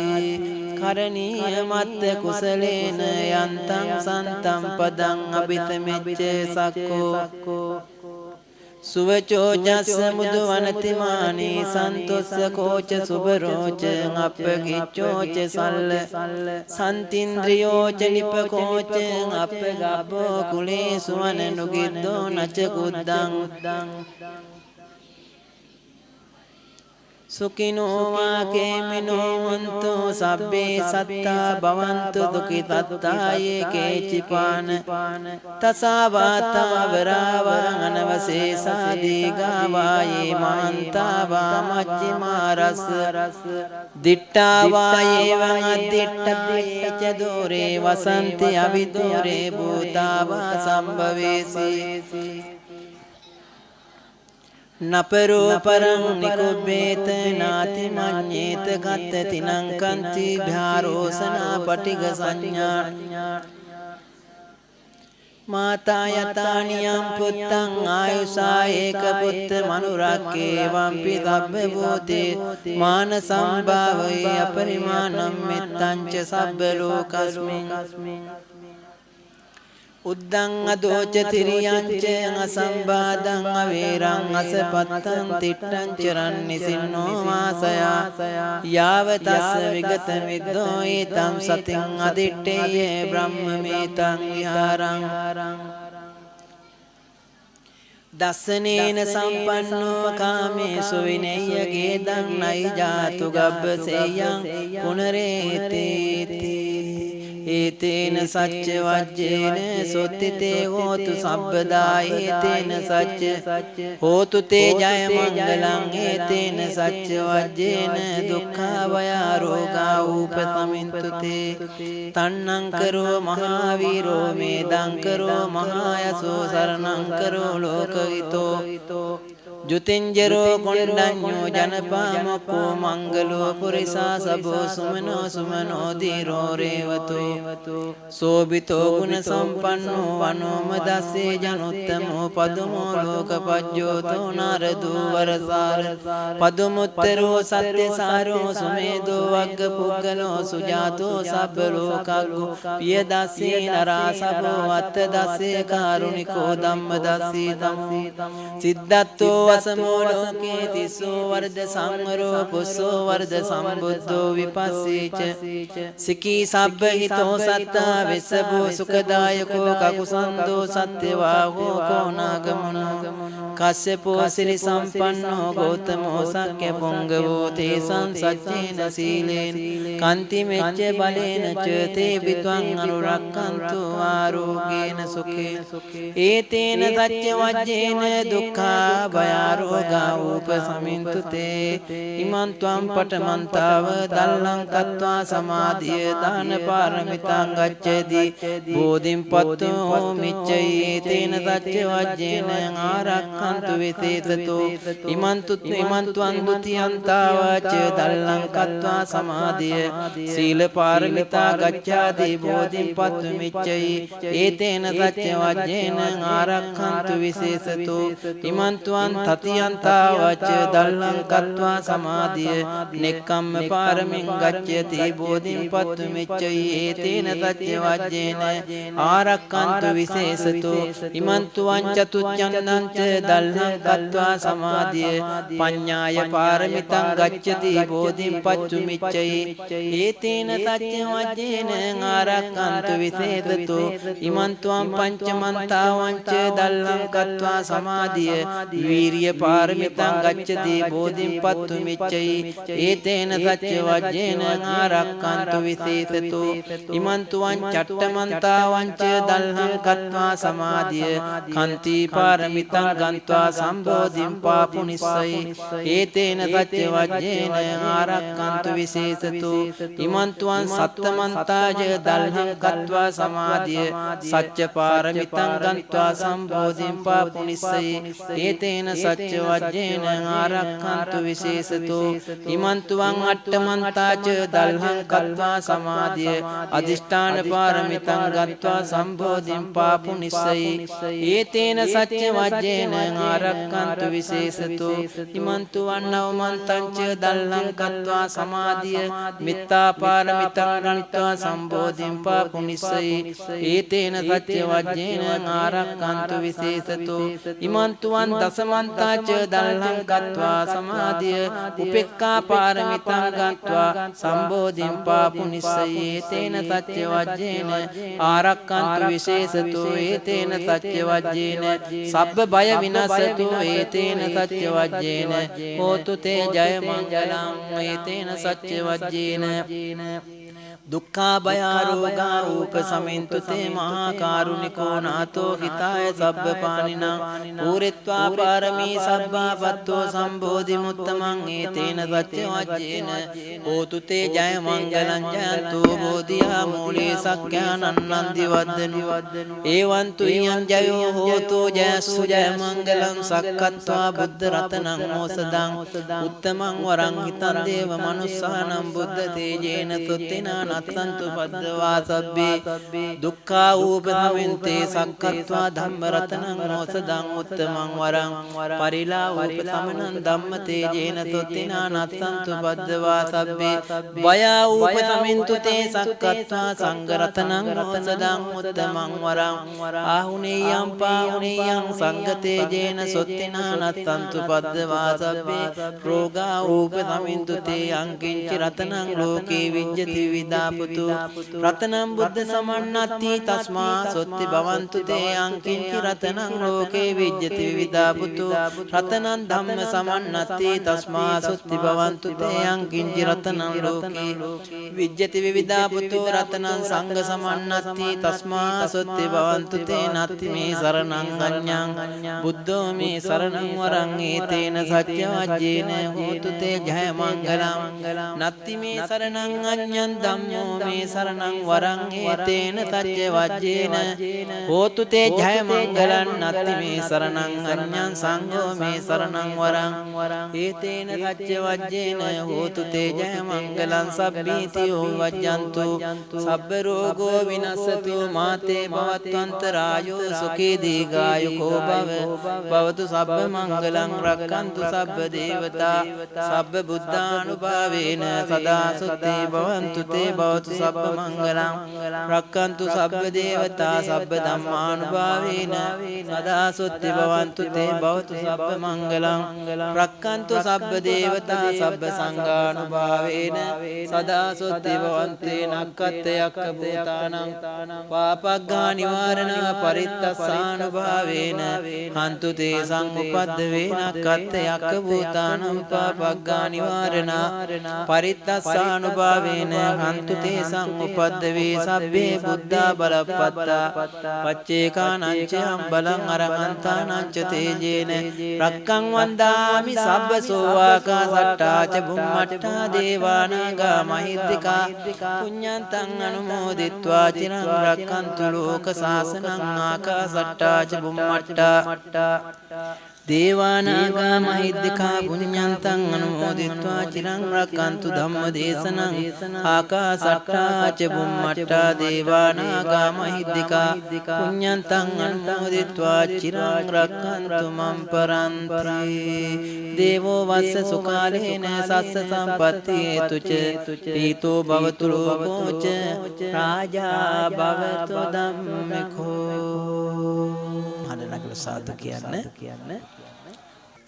करणीय मत्त कुशलेन यन्तं सन्तं पदं अभितमेच्च सक्को සුවචෝජස්ස මුදු වනතිමානි සන්තොස්ස කෝච සුබරෝච අපගිච්චෝච සල්ල සන්තින්ද්‍රියෝච නිපකෝච අපගබ්බෝ කුලේසු අනනුගිද්දෝ නච කුද්දං සුඛිනෝ වාකේමිනෝ වන්තු සබ්බේ සත්තා භවන්තු දුක්ඛිතත්තා යේකේචිපාන තසා වාතා වරාවං අනවසේසා දීගාවායේ මාන්තා වාමච්චිමා රස දිට්ඨා වායේවං අදිට්ඨායේ ච දෝරේ වසන්ති අවිදෝරේ භූතාවා සම්භවේසී නපරෝ පරං නිකුබ්බේත නාති මඤ්ඤේත ගත තිනං කන්ති භාරෝසනා පටිග සංඥා මාතා යතානියම් පුත්තං ආයුසා ඒක පුත්ත මනුරක්කේ වම්පි දබ්බ භූතේ මාන සම්භාවයේ අපරිමාණම් මෙත්තං ච සබ්බ ලෝකස්මින් උද්දං අදෝච තිරියං ච අසම්බාදං අවේරං අසපත්තං තිට්ඨං චරන් නිසින්නෝ වාසයා යාව තස්ස විගත මිද්දෝ ඊතං සතින් අදිට්ඨේය බ්‍රහ්මමේතං විහාරං දස්සනේන සම්පන්නෝ කාමේසු විනය්‍ය ගේදං නයි ජාතු ගබ්බසේයං පුනරේතේති ඒතේන සච්ච වජ්ජේන සොත්තිතේ හෝතු සබ්බදා ඒතේන සච්ච හෝතු තේ ජය මංගලං ඒතේන සච්ච වජ්ජේන දුක්ඛා වයා රෝගා උපසමින්තු තේ තන්නං කරෝ මහාවීරෝ මේදං කරෝ මහායසෝ සරණං කරෝ ලෝකවිතෝ ජුතින්ජරෝ කොණ්ඩඤ්ඤෝ ජනපාමකෝ මංගලෝ පුරිසා සබෝ සුමනෝ සුමනෝ දීරෝ රේවතෝ සෝබිතෝ ගුණ සම්පන්නෝ වනෝම දස්සේ ජනුත්තමෝ පදුමෝ ලෝකපජ්ජෝතෝ නාරදෝ වරසාර පදුමුත්තරෝ සත්‍යසාරෝ සුමේදෝ වග්ග පුග්ගලෝ සුජාතෝ සබ්බ ලෝකග්ගෝ පිය දස්සේ නරා සබෝ වත්ත දස්සේ කාරුණිකෝ ධම්ම දස්සී ධම්මෝ සිද්ධාත්තෝ වසමෝ ලෝකේ තිස්සෝ වර්ධ සංවරෝ පුස්සෝ වර්ධ සම්බුද්ධෝ විපස්සීච සිකී සබ්බ හිතෝ සත්තා වෙස්සබෝ සුඛදායකෝ කකුසන්தோ සත්‍යවාහෝ කෝනාගමනෝ කස්සපෝ සිරි සම්පන්නෝ ගෞතමෝ සක්්‍ය පොංගවෝ තේසං සච්චේන සීලේන කාන්ති මෙච්ච බලේන ච තේ විත්වං අනුරක්ඛන්තු ආරෝගේන සුඛේ ඒතේන සච්ච වජ්ජේන දුක්ඛා භයාරෝගා උපසමින්තු තේ ඉමන් ත්වං පඨමන්තාව දල්ලං කତ୍වා සමාධිය දාන පාරමිතං ගච්ඡති බෝධින් පත්තෝ මිච්ඡයි තේන සච්ච වජ්ජේන ආරක්ඛන්තු විසේසතෝ ඉමන් ත්වං ဒ ුතියන්තාව ච දල්ලං කତ୍වා සමාධිය සීල පාරමිතා ගච්ඡාති බෝධින් පත්තු මිච්ඡයි ඒතේන සච්ච වජ්ජේන ආරක්ඛන්තු විසේසතෝ ඉමන් ත්වං තතියන්තා වච දල්ලං කତ୍වා සමාධිය නෙක්ඛම්ම පාරමින් ගච්ඡති බෝධින් පත්තු මෙච්චයි ඒතේන සච්ච වජ්ජේන ආරක්ඛන්තු විශේෂතෝ ඉමන් ත්වං චතුච්ඡන්දං ච දල්ලං කତ୍වා සමාධිය පඤ්ඤාය පාරමිතං ගච්ඡති බෝධින් පත්තු මෙච්චයි ඒතේන සච්ච වජ්ජේන ආරක්ඛන්තු විශේෂතෝ ඉමන් ත්වං පංචමන්තා වංච දල්ලං කତ୍වා සමාධිය වීරිය පාරමිතං ගච්ඡති බෝධින් පත්තු මිච්ඡයි ඒතේන සච්ච වජ්ජේන ආරක්ඛන්තු විශේෂතෝ ඉමන් ත්වං චට්ඨමන්තා වංච දල්හං කତ୍වා සමාධිය කන්ති පාරමිතං ගන්්වා සම්බෝධින් පාපුනිස්සයි ඒතේන සච්ච වජ්ජේන ආරක්ඛන්තු විශේෂතෝ ඉමන් ත්වං සත්තමන්තාජ දල්හං කତ୍වා සමාධිය සච්ච පාරමිතං ගන්්වා සම්බෝධින් පාපුනිස්සයි ඒතේන සච්ච වජ්ජේන ආරක්ඛන්තු විශේෂතෝ ඉමන් ත්වං අට්ඨමන්තාච දල්හං කତ୍වා සමාධිය අදිෂ්ඨාන පාරමිතං ගත්වා සම්බෝධින් පාපුනිස්සයි ඒතේන සච්ච වජ්ජේන ආරක්칸තු විශේෂතෝ ඉමන්තු වන්නව මන්තංච දල්ලං කତ୍වා සමාධිය මිත්තා පාරමිතං ගණිත්වා සම්බෝධින් පාපුනිස්සයි ඒතේන සච්ච වජ්ජේන ආරක්칸තු විශේෂතෝ ඉමන්තුවන් දසමන්තාච දල්ලං කତ୍වා සමාධිය උපෙක්ඛා පාරමිතං ගත්වා සම්බෝධින් පාපුනිස්සයි ඒතේන සච්ච වජ්ජේන ආරක්칸තු විශේෂතෝ ඒතේන සච්ච වජ්ජේන සබ්බ බය විනසතෝ ඒතේන සච්ච වජ්ජේන හෝතු තේ ජය මංගලං ඒතේන සච්ච වජ්ජේන දුක්ඛා භයාරෝගා රූප සමින්තු තේ මහා කාරුණිකෝ නාතෝ හිතාය සබ්බ පානිනං පූරිත්වා පාරමී සබ්බා පත්තෝ සම්බෝධි මුත්තමං ඒතේන සච්ච වජ්ජේන හෝතු තේ ජය මංගලං ජයන්තෝ බෝධියා මූලේ සක්ඛානන්නන්දි වද්දනු ඒවන්තු යං ජයෝ හෝතෝ ජයස්සු ජය මංගලං සක්කත්වා බුද්ධ රතනං මොසදං උත්තමං වරං හිතං දේව මනුස්සානම් බුද්ධ තේජේන තුත්තිනා නත්තන්තු පද්දවා සබ්බේ දුක්ඛා ූපසමින්තේ සක්කත්වා ධම්ම රතනං මොසදං උත්තමං වරං පරිලා ූපසමනං ධම්ම තේජේන තුත්තිනා නත්තන්තු පද්දවා සබ්බේ වයා ූපසමින්තු තේ සක්කත්වා සංඝ රතනං මොසදං උත්තමං වරං ආහුනේයං පාහුනේයං සංඝ තේජේන සොත්තිනා නත්තන්තු පද්දවා සබ්බේ රෝගා ූපසමින්තු තේ අංකින්ච රතනං ලෝකේ විජ්ජති විදාපුතු රතනං බුද්ධ සමන්නත්ති තස්මා සොත්ති භවන්තු තේ අංකින්ච රතනං ලෝකේ විජ්ජති විදාපුතු රතනං ධම්ම සමන්නත්ති තස්මා සොත්ති භවන්තු තේ අංකින්ච රතනං ලෝකේ විජ්ජති විදාපුතු රතනං සංඝ සමන්නත්ති තස්මා සොත්ති භවන්තු තේ නත්ති මේ සරණං අඤ්ඤං බුද්ධෝ මේ සරණං වරං ඒතේන සච්ච වජ්ජේන හෝතු තේ ජය මංගලං නත්ති මේ සරණං අඤ්ඤං ධම්මෝ මේ සරණං වරං ඒතේන සච්ච වජ්ජේන හෝතු තේ ජය මංගලං නත්ති මේ සරණං අඤ්ඤං සංඝෝ මේ සරණං වරං ඒතේන සච්ච වජ්ජේන හෝතු තේ ජය මංගලං සබ්බීතියෝ වජ්ජන්තු සබ්බ රෝගෝ විනස්සතු මාතේ භවත්වන්තරායෝ සුඛී දීඝායුකෝ භවතු සබ්බ මංගලං රක්칸තු සබ්බ දේවතා සබ්බ බුද්ධානුභාවේන සදා සුත්තේ භවන්තු තේ භවතු සබ්බ මංගලං රක්칸තු සබ්බ දේවතා සබ්බ ධම්මානුභාවේන සදා සුත්තේ භවන්තු තේ භවතු සබ්බ මංගලං රක්칸තු සබ්බ දේවතා සබ්බ සංඝානුභාවේන සදා සුත්තේ භවන්තේ නක්කත්තයක් භූතානං පාපග්ගා නිවාරණ පරිත්තස්සානුභාවේන හන්තු තේ සංඋපද්දවේ නක්කත්තයක් භූතානං පාපග්ගා නිවාරණ පරිත්තස්සානුභාවේන හන්තු තේ සංඋපද්දවේ සබ්බේ බුද්ධා බලප්පත්තා පච්චේකානංච බලං අරහන්තානංච තේජේන රක්කං වන්දාමි සබ්බ සෝවාකා සට්ටාච බුම්මට්ටා දේවානාගා මහිද්దికා පුඤ්ඤන්තං අනුමෝදිත්වා චිරං රක්칸තු ලෝක සාසනං ආකා සට්ටාච බුම්මට්ටා දේවානාගා මහිද්దికා පුඤ්ඤන්තං අනුමෝදිත්වා චිරං රක්칸තු ධම්ම දේශනං ආකාසට්ටා ච බුම්මට්ටා දේවානාගා මහිද්దికා පුඤ්ඤන්තං අනුමෝදිත්වා චිරං රක්칸තු මම් පරන්ති දේවෝ වස්ස සුකාලේන සස්ස සම්පත්ති හේතුච පීතෝ භවතු ලෝකෝච රාජා භවතු ධම්මිකෝ හදනකල සාදු කියන්න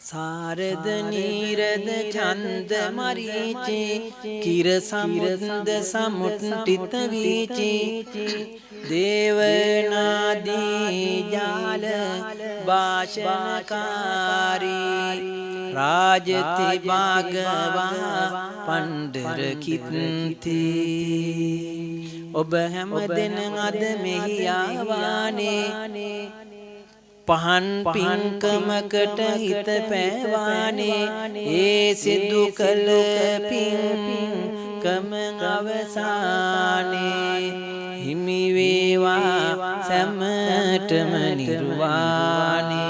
सारद नीरद छंद मरीचि किर समुद्द समुट्टित वीचि देवनादी जाल भाषणकारी राजति भागवा पंडर कित्ती ඔබ හැම දින අද මෙහි ආවානේ පහන් පින්කමකට හිත පෑවානේ ඒ සිදු කළ පින්කම අවසානේ හිමි වේවා සැමටම නිර්වාණේ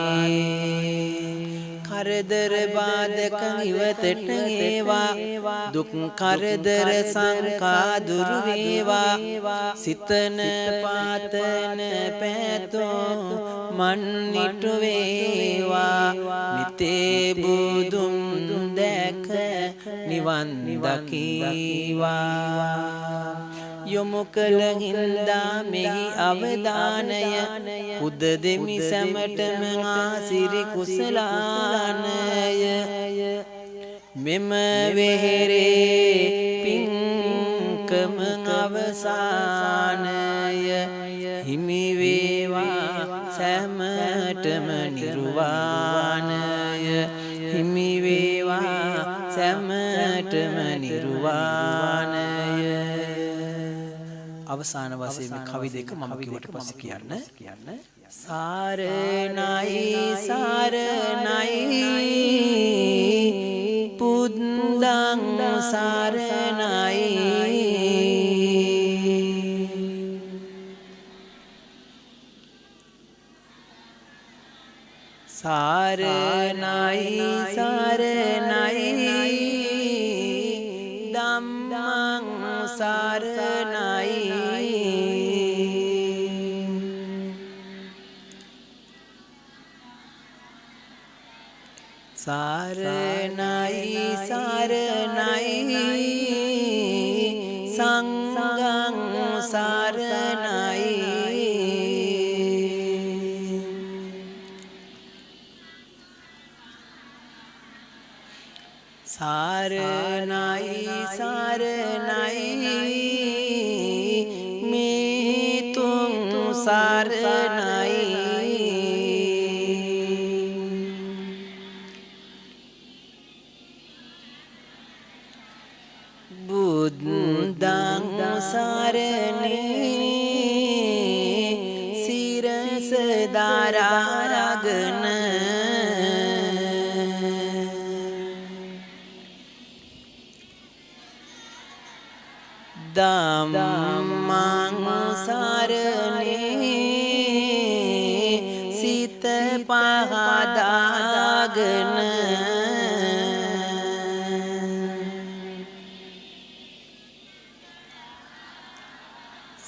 කර කරදර බාධක ඉවතට ඒවා දුක් කරදර සංකා දුරු වේවා සිතන පාතන පැතෝ මන්නිටු වේවා නිතේ බුදුන් දැක නිවන් දකීවා යොමු කළ හින්දා මෙහි අවධානය පුද දෙමි සැමටම ආසිරි කුසලානය මෙම වෙහෙරේ පින්කම අවසානය හිමි වේවා සැමටම නිර්වාණය හිමි වේවා සැමටම නිර්වාණය අවසාන වශයෙන් මේ කවි දෙක මම කිව්වට පස්සේ කියන්න සාරණයි සාරණයි පුද්දං සාරණයි සාරණයි සාරණයි ධම්මං සාරණයි සාරණයි සාරණයි සංඝං සාරණයි සාරණයි සාරණයි මේ තුන් සාරණයි බුද්ධං සරණේ සිරස දරාගෙන ධම්මං සරණේ සිත පහදාගෙන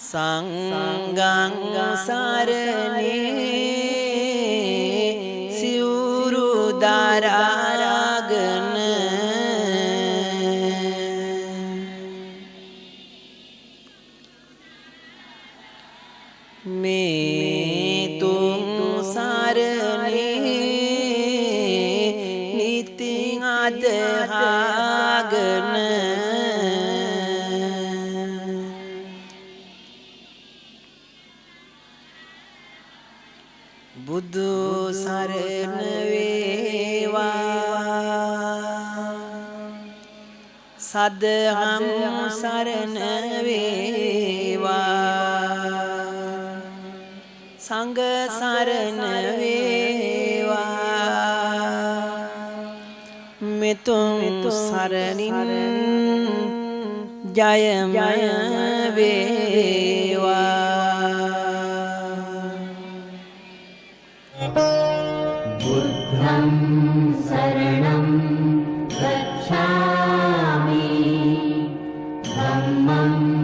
සංඝං සරණේ සිවුරු දරාගෙන මේ තුන් සරණේ නිතින් අදහාගෙන බුදු සරණ වේවා සදහම් සරණ වේවා සංඝ සරණ වේවා මෙතුන් සරණින් ජයම වේවා බුද්ධං शरणं गच्छामि धम्मं